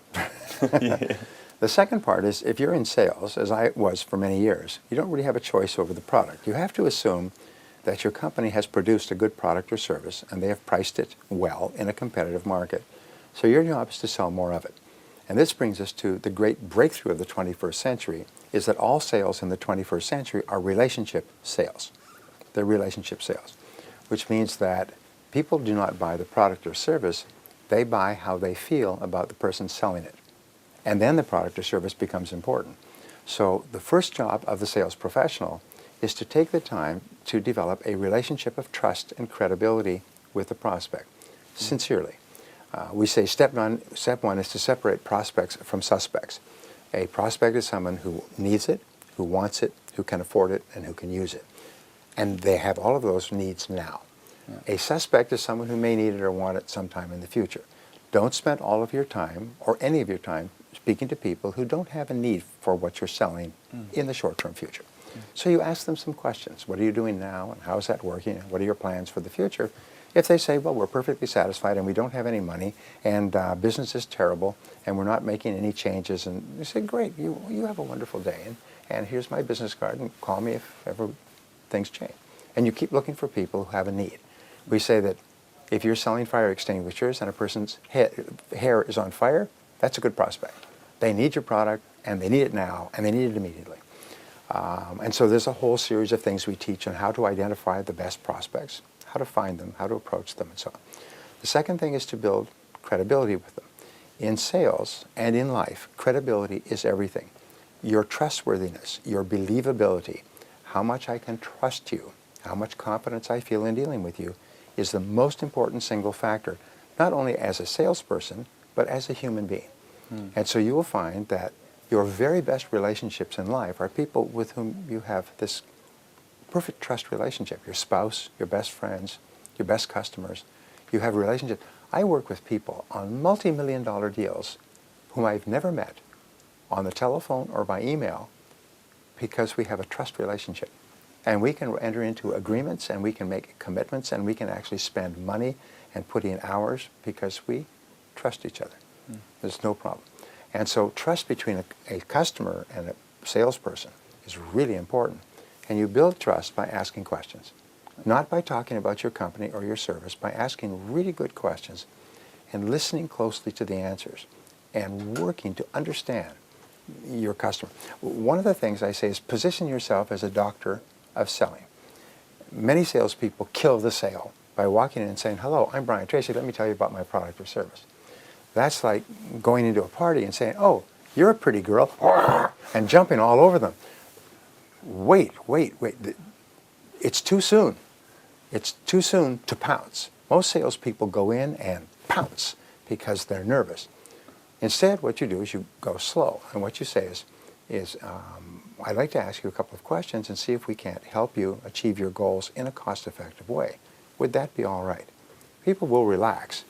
The second part is, if you're in sales, as I was for many years, you don't really have a choice over the product. You have to assume that your company has produced a good product or service and they have priced it well in a competitive market. So your job is to sell more of it. And this brings us to the great breakthrough of the 21st century, is that all sales in the 21st century are relationship sales. They're relationship sales, which means that people do not buy the product or service, they buy how they feel about the person selling it. And then the product or service becomes important. So the first job of the sales professional is to take the time to develop a relationship of trust and credibility with the prospect, sincerely. We say step one is to separate prospects from suspects. A prospect is someone who needs it, who wants it, who can afford it, and who can use it. And they have all of those needs now. Yeah. A suspect is someone who may need it or want it sometime in the future. Don't spend all of your time, or any of your time, speaking to people who don't have a need for what you're selling in the short-term future. So you ask them some questions. What are you doing now, and how is that working, and what are your plans for the future? If they say, well, we're perfectly satisfied and we don't have any money and business is terrible and we're not making any changes, and you say, great, you have a wonderful day, and here's my business card, and call me if ever things change. And you keep looking for people who have a need. We say that if you're selling fire extinguishers and a person's hair is on fire, that's a good prospect. They need your product, and they need it now, and they need it immediately. And so there's a whole series of things we teach on how to identify the best prospects, how to find them, how to approach them, and so on. The second thing is to build credibility with them. In sales and in life, credibility is everything. Your trustworthiness, your believability, how much I can trust you, how much confidence I feel in dealing with you, is the most important single factor, not only as a salesperson, but as a human being. And so you will find that your very best relationships in life are people with whom you have this perfect trust relationship. Your spouse, your best friends, your best customers. You have relationships. I work with people on multi-million-dollar deals whom I've never met on the telephone or by email because we have a trust relationship. And we can enter into agreements, and we can make commitments, and we can actually spend money and put in hours because we trust each other. There's no problem. And so trust between a customer and a salesperson is really important. And you build trust by asking questions, not by talking about your company or your service, by asking really good questions and listening closely to the answers and working to understand your customer. One of the things I say is position yourself as a doctor of selling. Many salespeople kill the sale by walking in and saying, hello, I'm Brian Tracy, let me tell you about my product or service. That's like going into a party and saying, oh, you're a pretty girl, and jumping all over them. Wait. It's too soon. It's too soon to pounce. Most salespeople go in and pounce because they're nervous. Instead, what you do is you go slow. And what you say is I'd like to ask you a couple of questions and see if we can't help you achieve your goals in a cost-effective way. Would that be all right? People will relax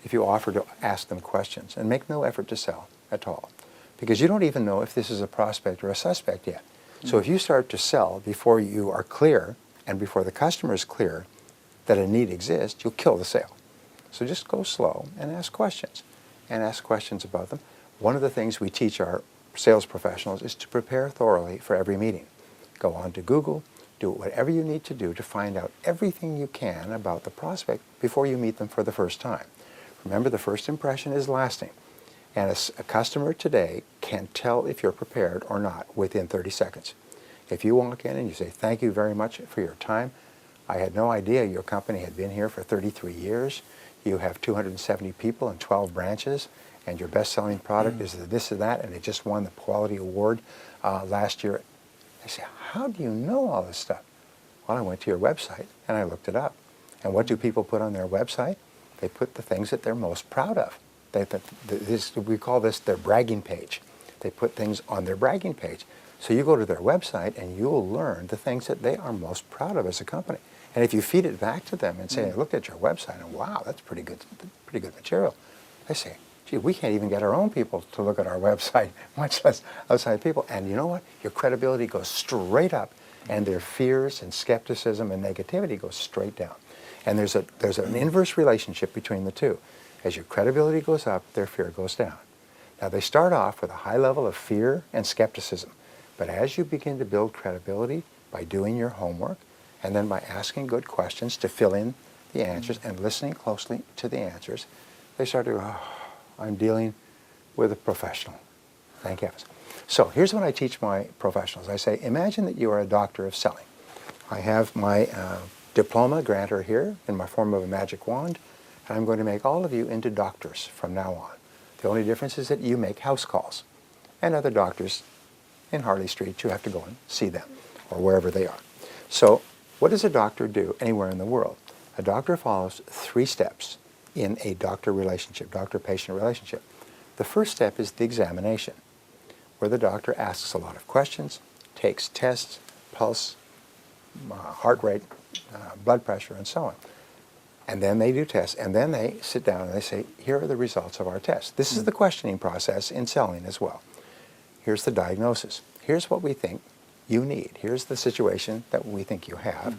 if you offer to ask them questions and make no effort to sell at all. Because you don't even know if this is a prospect or a suspect yet. So if you start to sell before you are clear and before the customer is clear that a need exists, you'll kill the sale. So just go slow and ask questions about them. One of the things we teach our sales professionals is to prepare thoroughly for every meeting. Go on to Google, do whatever you need to do to find out everything you can about the prospect before you meet them for the first time. Remember, the first impression is lasting. And a customer today can tell if you're prepared or not within 30 seconds. If you walk in and you say, thank you very much for your time. I had no idea your company had been here for 33 years. You have 270 people and 12 branches, and your best-selling product is this or that, and it just won the quality award last year. I say, how do you know all this stuff? Well, I went to your website and I looked it up. And what do people put on their website? They put the things that they're most proud of. We call this their bragging page. They put things on their bragging page. So you go to their website and you'll learn the things that they are most proud of as a company. And if you feed it back to them and say, I looked at your website and wow, that's pretty good material. They say, gee, we can't even get our own people to look at our website, much less outside people. And you know what? Your credibility goes straight up, and their fears and skepticism and negativity goes straight down. And there's an inverse relationship between the two. As your credibility goes up, their fear goes down. Now, they start off with a high level of fear and skepticism. But as you begin to build credibility by doing your homework And then by asking good questions to fill in the answers and listening closely to the answers, they start to go, oh, I'm dealing with a professional. Thank heavens. So here's what I teach my professionals. I say, imagine that you are a doctor of selling. I have my diploma grantor here in my form of a magic wand, and I'm going to make all of you into doctors from now on. The only difference is that you make house calls. And other doctors in Harley Street, you have to go and see them, or wherever they are. So what does a doctor do anywhere in the world? A doctor follows 3 steps in a doctor relationship, doctor-patient relationship. The first step is the examination, where the doctor asks a lot of questions, takes tests, pulse, heart rate, blood pressure, and so on. And then they do tests, and then they sit down and they say, here are the results of our tests. This is the questioning process in selling as well. Here's the diagnosis. Here's what we think you need. Here's the situation that we think you have.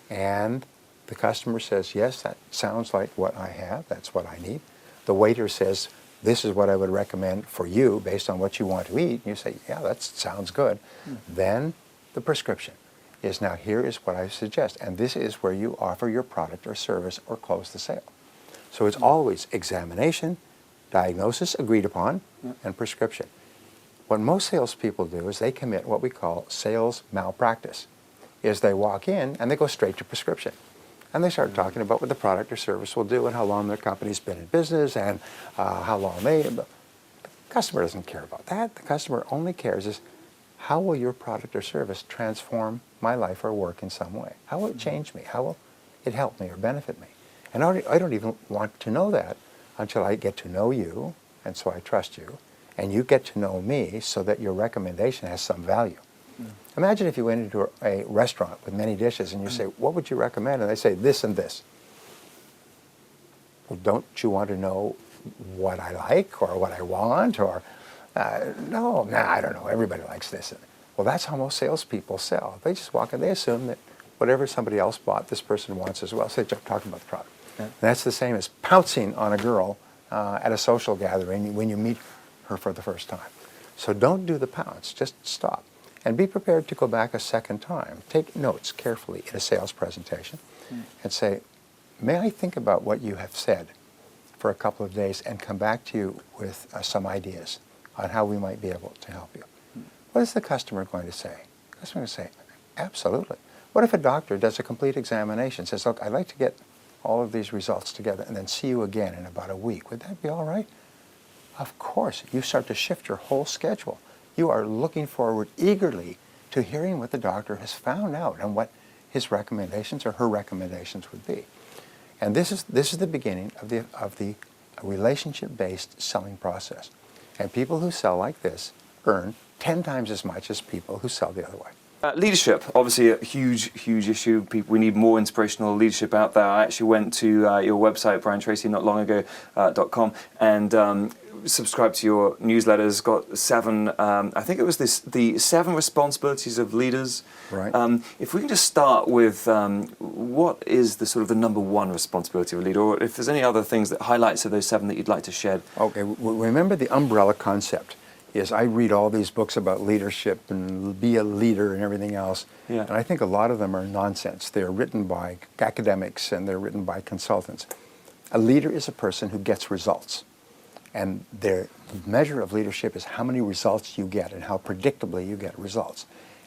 And the customer says, yes, that sounds like what I have. That's what I need. The waiter says, this is what I would recommend for you based on what you want to eat. And you say, yeah, that sounds good. Then the prescription is, now here is what I suggest. And this is where you offer your product or service or close the sale. So it's always examination, diagnosis agreed upon, and prescription. What most salespeople do is they commit what we call sales malpractice, is they walk in and they go straight to prescription. And they start talking about what the product or service will do and how long their company's been in business and how long they... The customer doesn't care about that. The customer only cares is, how will your product or service transform my life or work in some way? How will it change me? How will it help me or benefit me? And I don't even want to know that until I get to know you, and so I trust you, and you get to know me so that your recommendation has some value. Imagine if you went into a restaurant with many dishes and you say, what would you recommend? And they say, this and this. Well, don't you want to know what I like or what I want? Or, no, I don't know, everybody likes this. Well, that's how most salespeople sell. They just walk in, they assume that whatever somebody else bought, this person wants as well. So they start talking about the product. And that's the same as pouncing on a girl at a social gathering when you meet her for the first time. So don't do the pounce, just stop. And be prepared to go back a second time. Take notes carefully in a sales presentation and say, may I think about what you have said for a couple of days and come back to you with some ideas on how we might be able to help you. What is the customer going to say? The customer is going to say, absolutely. What if a doctor does a complete examination, says, look, I'd like to get all of these results together and then see you again in about a week. Would that be all right? Of course. You start to shift your whole schedule. You are looking forward eagerly to hearing what the doctor has found out and what his recommendations or her recommendations would be. And this is the beginning of the relationship-based selling process. And people who sell like this earn 10 times as much as people who sell the other way. Leadership, obviously a huge issue. We need more inspirational leadership out there. I actually went to your website, Brian Tracy, not long ago, .com, and subscribed to your newsletters. Got 7, I think it was the 7 responsibilities of leaders. Right. If we can just start with what is the sort of the number 1 responsibility of a leader, or if there's any other things that highlights of those 7 that you'd like to shed. Okay, remember the umbrella concept. Is I read all these books about leadership and be a leader and everything else, and I think a lot of them are nonsense. They're written by academics and they're written by consultants. A leader is a person who gets results, and their measure of leadership is how many results you get and how predictably you get results.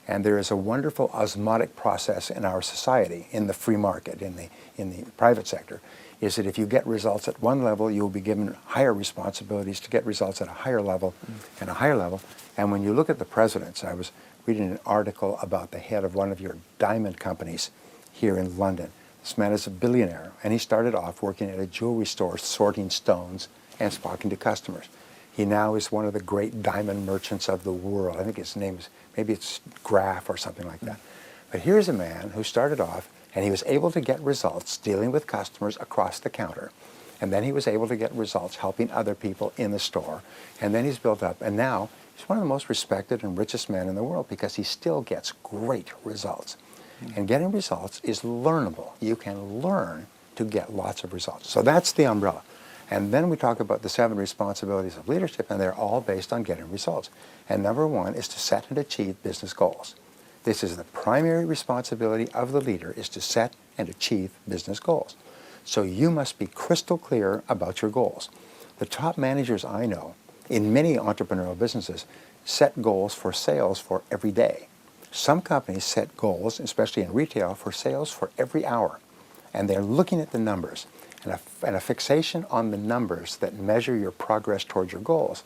And there is a wonderful osmotic process in our society, in the free market, in the private sector, is that if you get results at one level, you'll be given higher responsibilities to get results at a higher level and a higher level. And when you look at the presidents, I was reading an article about the head of one of your diamond companies here in London. This man is a billionaire, and he started off working at a jewelry store sorting stones and talking to customers. He now is one of the great diamond merchants of the world. I think his name is, maybe it's Graf or something like that. But here's a man who started off, and he was able to get results dealing with customers across the counter. And then he was able to get results helping other people in the store. And then he's built up. And now he's one of the most respected and richest men in the world because he still gets great results. And getting results is learnable. You can learn to get lots of results. So that's the umbrella. And then we talk about the 7 responsibilities of leadership, and they're all based on getting results. And number 1 is to set and achieve business goals. This is the primary responsibility of the leader, is to set and achieve business goals. So you must be crystal clear about your goals. The top managers I know in many entrepreneurial businesses set goals for sales for every day. Some companies set goals, especially in retail, for sales for every hour. And they're looking at the numbers. And a fixation on the numbers that measure your progress towards your goals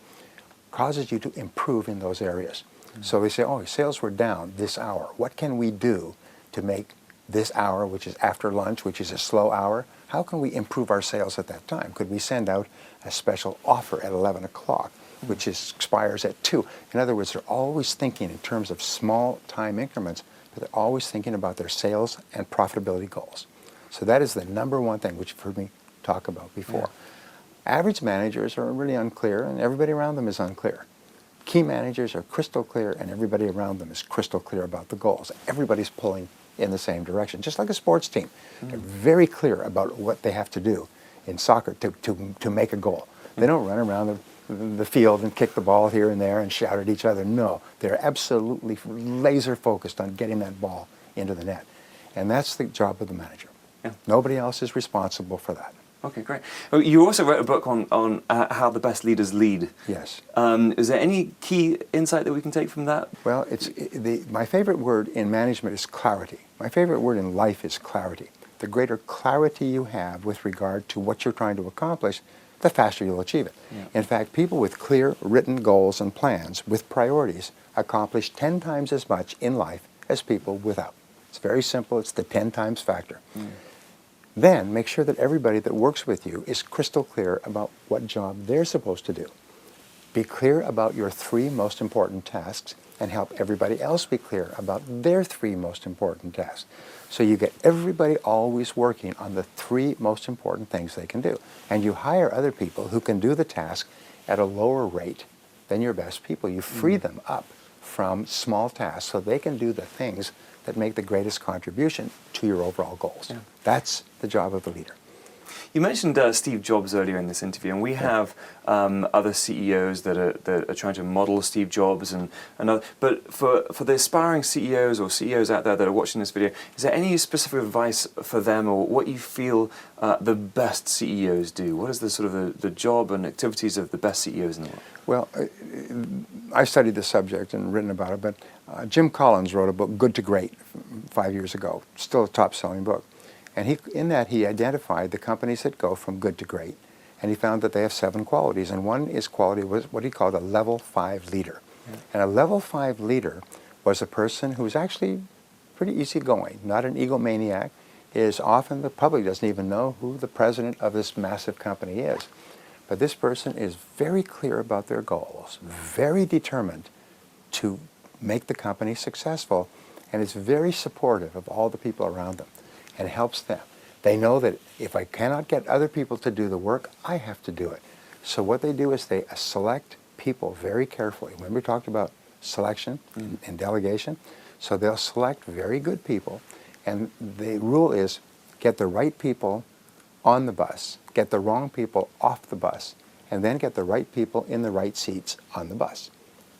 causes you to improve in those areas. So they say, oh, sales were down this hour. What can we do to make this hour, which is after lunch, which is a slow hour, how can we improve our sales at that time? Could we send out a special offer at 11 o'clock, which expires at 2? In other words, they're always thinking in terms of small time increments, but they're always thinking about their sales and profitability goals. So that is the number one thing, which you've heard me talk about before. Yeah. Average managers are really unclear, and everybody around them is unclear. Key managers are crystal clear, and everybody around them is crystal clear about the goals. Everybody's pulling in the same direction, just like a sports team. They're very clear about what they have to do in soccer to make a goal. They don't run around the field and kick the ball here and there and shout at each other. No, they're absolutely laser focused on getting that ball into the net. And that's the job of the manager. Yeah. Nobody else is responsible for that. Okay, great. You also wrote a book on how the best leaders lead. Yes. Is there any key insight that we can take from that? Well, my favorite word in management is clarity. My favorite word in life is clarity. The greater clarity you have with regard to what you're trying to accomplish, the faster you'll achieve it. Yeah. In fact, people with clear written goals and plans with priorities accomplish 10 times as much in life as people without. It's very simple. It's the 10 times factor. Then make sure that everybody that works with you is crystal clear about what job they're supposed to do. Be clear about your 3 most important tasks and help everybody else be clear about their 3 most important tasks. So you get everybody always working on the 3 most important things they can do. And you hire other people who can do the task at a lower rate than your best people. You free them up from small tasks so they can do the things that make the greatest contribution to your overall goals. Yeah. That's the job of the leader. You mentioned Steve Jobs earlier in this interview, and we have other CEOs that are trying to model Steve Jobs and other, but for the aspiring CEOs or CEOs out there that are watching this video, is there any specific advice for them, or what you feel the best CEOs do? What is the sort of the job and activities of the best CEOs in the world? Well, I studied the subject and written about it, but Jim Collins wrote a book, Good to Great, 5 years ago, still a top-selling book. And in that he identified the companies that go from good to great, and he found that they have 7 qualities, and one is quality was what he called a level 5 leader. Yeah. And a level 5 leader was a person who was actually pretty easygoing, not an egomaniac. Is often the public doesn't even know who the president of this massive company is. But this person is very clear about their goals, very determined to make the company successful, and is very supportive of all the people around them and helps them. They know that if I cannot get other people to do the work, I have to do it. So what they do is they select people very carefully. Remember we talked about selection and delegation? So they'll select very good people, and the rule is get the right people on the bus, get the wrong people off the bus, and then get the right people in the right seats on the bus.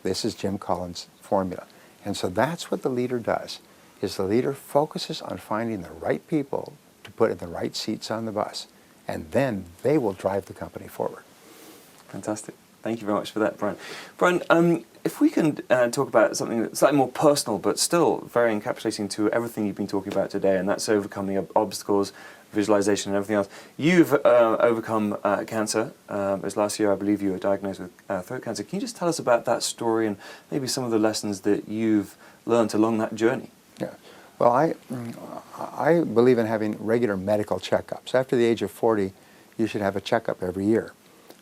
This is Jim Collins' formula. And so that's what the leader does, is the leader focuses on finding the right people to put in the right seats on the bus, and then they will drive the company forward. Fantastic. Thank you very much for that, Brian. Brian, if we can talk about something that's slightly more personal, but still very encapsulating to everything you've been talking about today, and that's overcoming obstacles, visualization, and everything else. You've overcome cancer. It was last year, I believe, you were diagnosed with throat cancer. Can you just tell us about that story and maybe some of the lessons that you've learned along that journey? Yeah. Well, I believe in having regular medical checkups. After the age of 40, you should have a checkup every year,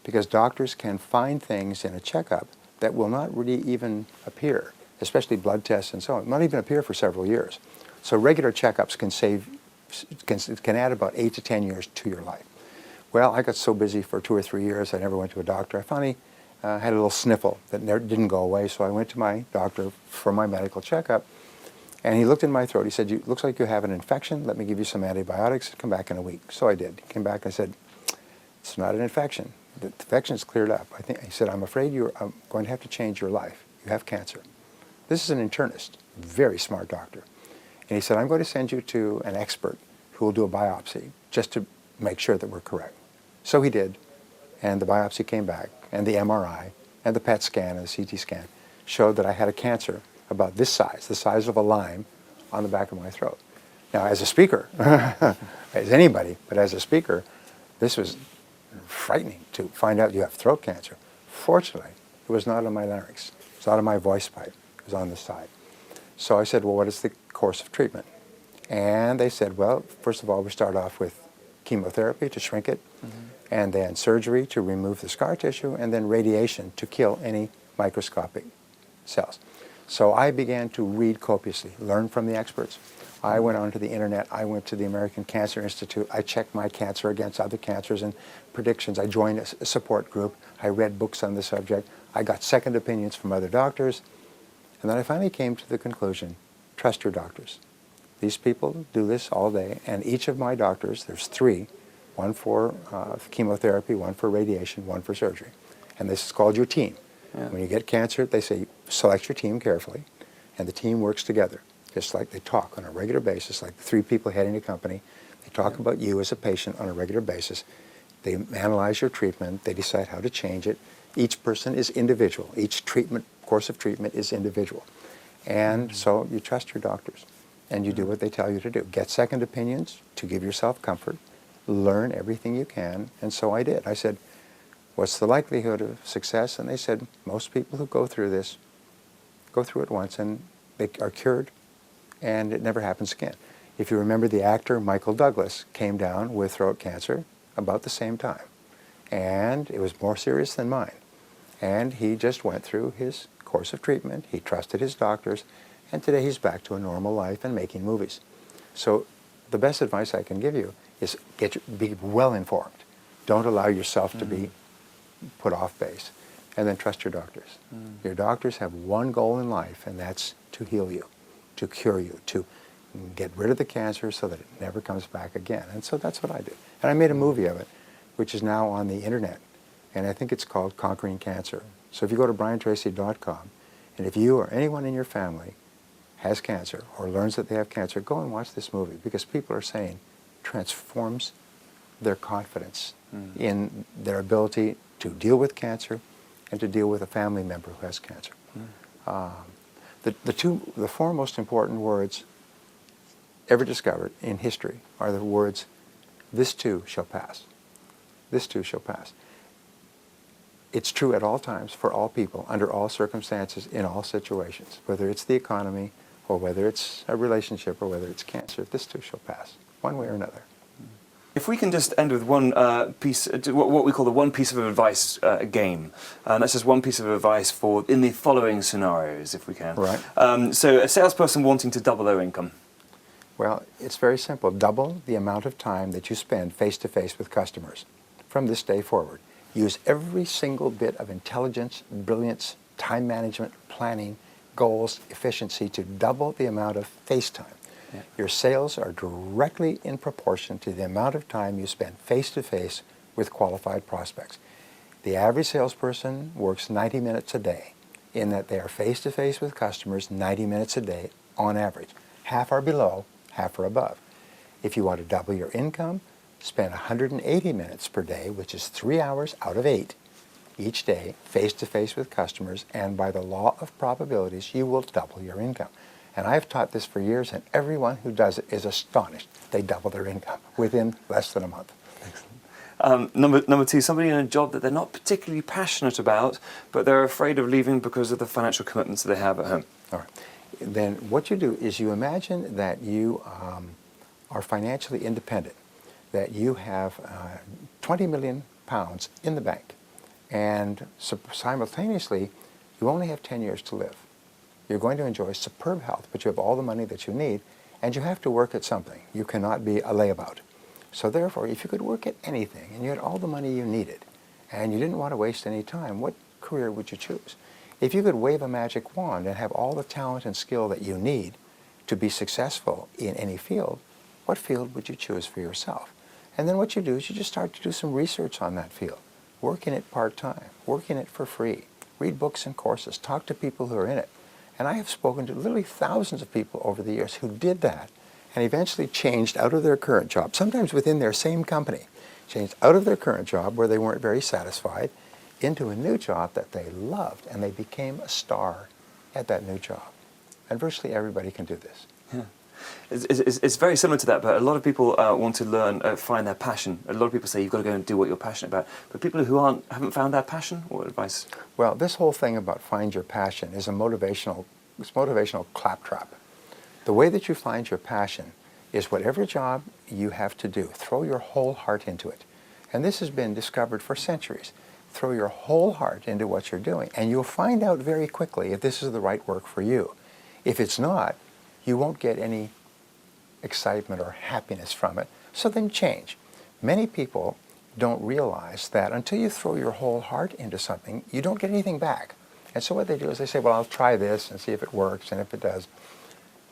because doctors can find things in a checkup that will not really even appear, especially blood tests and so on, not even appear for several years. So regular checkups can add about 8 to 10 years to your life. Well, I got so busy for 2 or 3 years, I never went to a doctor. I finally had a little sniffle that didn't go away, so I went to my doctor for my medical checkup, and he looked in my throat. He said, looks like you have an infection. Let me give you some antibiotics. Come back in a week. So I did. He came back and I said, it's not an infection. The infection is cleared up. He said, I'm afraid you're going to have to change your life. You have cancer. This is an internist. very smart doctor. And he said, I'm going to send you to an expert who will do a biopsy just to make sure that we're correct. So he did, and the biopsy came back, and the MRI, and the PET scan, and the CT scan showed that I had a cancer about this size, the size of a lime, on the back of my throat. Now, as a speaker, as anybody, but as a speaker, this was frightening to find out you have throat cancer. Fortunately, it was not on my larynx. It was out of my voice pipe. It was on this side. So I said, well, what is the course of treatment? And they said, well, first of all, we start off with chemotherapy to shrink it, and then surgery to remove the scar tissue, and then radiation to kill any microscopic cells. So I began to read copiously, learn from the experts. I went onto the internet. I went to the American Cancer Institute. I checked my cancer against other cancers and predictions. I joined a support group. I read books on the subject. I got second opinions from other doctors. And then I finally came to the conclusion, trust your doctors. These people do this all day, and each of my doctors, there's 3, one for chemotherapy, one for radiation, one for surgery. And this is called your team. Yeah. When you get cancer, they say, select your team carefully, and the team works together. Just like they talk on a regular basis, like the 3 people heading a company. They talk about you as a patient on a regular basis. They analyze your treatment. They decide how to change it. Each person is individual. Each course of treatment is individual. And so you trust your doctors, and you do what they tell you to do. Get second opinions to give yourself comfort. Learn everything you can, and so I did. I said, what's the likelihood of success? And they said, most people who go through this go through it once, and they are cured, and it never happens again. If you remember, the actor Michael Douglas came down with throat cancer about the same time, and it was more serious than mine. And he just went through his course of treatment. He trusted his doctors, and today he's back to a normal life and making movies. So the best advice I can give you is be well informed. Don't allow yourself to be put off base, and then trust your doctors. Your doctors have one goal in life, and that's to heal you, to cure you, to get rid of the cancer so that it never comes back again. And so that's what I did. And I made a movie of it, which is now on the internet, and I think it's called Conquering Cancer. So if you go to briantracy.com, and if you or anyone in your family has cancer or learns that they have cancer, go and watch this movie, because people are saying it transforms their confidence in their ability to deal with cancer and to deal with a family member who has cancer. The 4 most important words ever discovered in history are the words, this too shall pass. This too shall pass. It's true at all times, for all people, under all circumstances, in all situations, whether it's the economy or whether it's a relationship or whether it's cancer. This too shall pass, one way or another. If we can just end with one piece, what we call the one piece of advice game. That's just one piece of advice for in the following scenarios, if we can. Right. So a salesperson wanting to double their income. Well, it's very simple. Double the amount of time that you spend face-to-face with customers from this day forward. Use every single bit of intelligence, brilliance, time management, planning, goals, efficiency to double the amount of face time. Yeah. Your sales are directly in proportion to the amount of time you spend face-to-face with qualified prospects. The average salesperson works 90 minutes a day, in that they are face-to-face with customers 90 minutes a day on average. Half are below, half are above. If you want to double your income, spend 180 minutes per day, which is 3 hours out of 8, each day, face-to-face with customers, and by the law of probabilities, you will double your income. And I've taught this for years, and everyone who does it is astonished. They double their income within less than a month. Excellent. Number 2, somebody in a job that they're not particularly passionate about, but they're afraid of leaving because of the financial commitments that they have at home. All right. Then what you do is you imagine that you are financially independent, that you have 20 million pounds in the bank, and simultaneously, you only have 10 years to live. You're going to enjoy superb health, but you have all the money that you need, and you have to work at something. You cannot be a layabout. So therefore, if you could work at anything, and you had all the money you needed, and you didn't want to waste any time, what career would you choose? If you could wave a magic wand and have all the talent and skill that you need to be successful in any field, what field would you choose for yourself? And then what you do is you just start to do some research on that field. Work in it part-time. Work in it for free. Read books and courses. Talk to people who are in it. And I have spoken to literally thousands of people over the years who did that and eventually changed out of their current job, sometimes within their same company, changed out of their current job where they weren't very satisfied into a new job that they loved, and they became a star at that new job. And virtually everybody can do this. Yeah. It's very similar to that, but a lot of people want to learn, find their passion. A lot of people say you've got to go and do what you're passionate about. But people who haven't found their passion, what advice? Well, this whole thing about find your passion is a motivational claptrap. The way that you find your passion is whatever job you have to do, throw your whole heart into it. And this has been discovered for centuries. Throw your whole heart into what you're doing, and you'll find out very quickly if this is the right work for you. If it's not, you won't get any excitement or happiness from it, so then change. Many people don't realize that until you throw your whole heart into something, you don't get anything back. And so what they do is they say, well, I'll try this and see if it works, and if it does.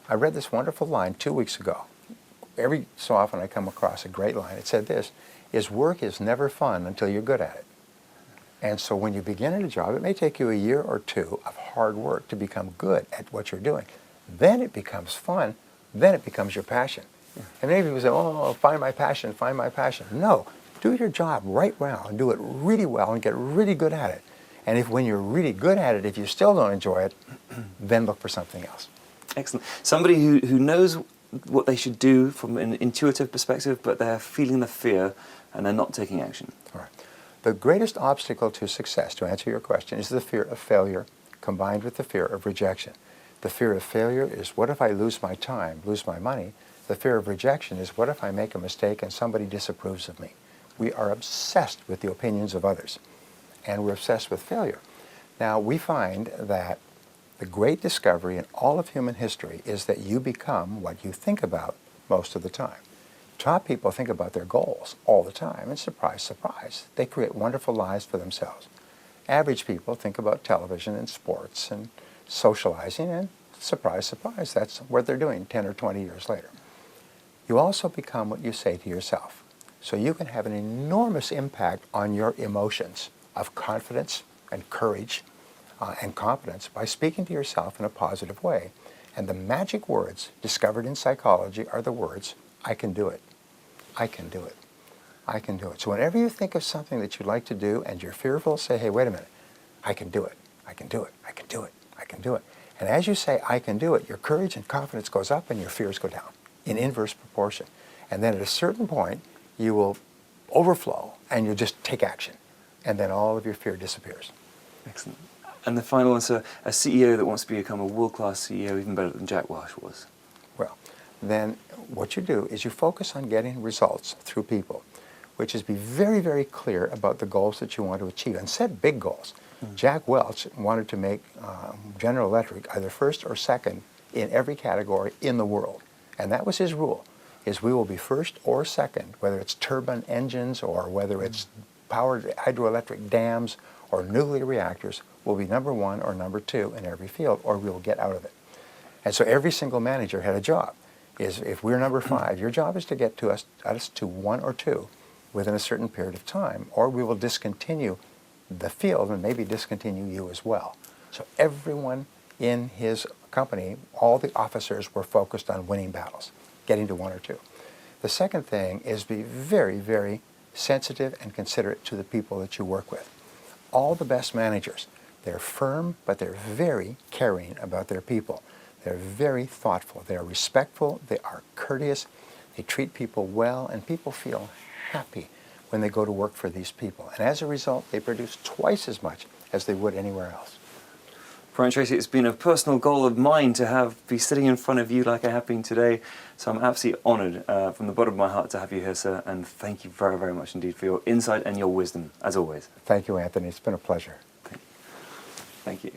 I read this wonderful line 2 weeks ago. Every so often I come across a great line. It said this, is work is never fun until you're good at it. And so when you begin at a job, it may take you a year or two of hard work to become good at what you're doing. Then it becomes fun. Then it becomes your passion. Yeah. And many people say, oh, find my passion, find my passion. No, do your job right well and do it really well and get really good at it. And if when you're really good at it, if you still don't enjoy it, then look for something else. Excellent. Somebody who knows what they should do from an intuitive perspective, but they're feeling the fear and they're not taking action. All right. The greatest obstacle to success, to answer your question, is the fear of failure combined with the fear of rejection. The fear of failure is, what if I lose my time, lose my money? The fear of rejection is, what if I make a mistake and somebody disapproves of me? We are obsessed with the opinions of others, and we're obsessed with failure. Now, we find that the great discovery in all of human history is that you become what you think about most of the time. Top people think about their goals all the time, and surprise, surprise, they create wonderful lives for themselves. Average people think about television and sports and socializing, and surprise, surprise, that's what they're doing 10 or 20 years later. You also become what you say to yourself. So you can have an enormous impact on your emotions of confidence and courage and confidence by speaking to yourself in a positive way. And the magic words discovered in psychology are the words, I can do it. I can do it. I can do it. So whenever you think of something that you'd like to do and you're fearful, say, hey, wait a minute. I can do it. I can do it. I can do it. I can do it. And as you say, I can do it, your courage and confidence goes up and your fears go down in inverse proportion. And then at a certain point, you will overflow and you'll just take action. And then all of your fear disappears. Excellent. And the final one, sir, a CEO that wants to become a world-class CEO, even better than Jack Welch was. Well, then what you do is you focus on getting results through people, which is be very, very clear about the goals that you want to achieve and set big goals. Jack Welch wanted to make General Electric either first or second in every category in the world. And that was his rule, is we will be first or second, whether it's turbine engines or whether it's powered hydroelectric dams or nuclear reactors, we'll be number one or number two in every field, or we'll get out of it. And so every single manager had a job. Is if we're number 5, your job is to get to us to 1 or 2 within a certain period of time, or we will discontinue the field and maybe discontinue you as well. So everyone in his company, all the officers were focused on winning battles, getting to 1 or 2. The second thing is be very, very sensitive and considerate to the people that you work with. All the best managers, they're firm, but they're very caring about their people. They're very thoughtful. They're respectful. They are courteous. They treat people well, and people feel happy when they go to work for these people. And as a result, they produce twice as much as they would anywhere else. Brian Tracy, it's been a personal goal of mine to be sitting in front of you like I have been today. So I'm absolutely honoured from the bottom of my heart to have you here, sir. And thank you very, very much indeed for your insight and your wisdom, as always. Thank you, Anthony. It's been a pleasure. Thank you.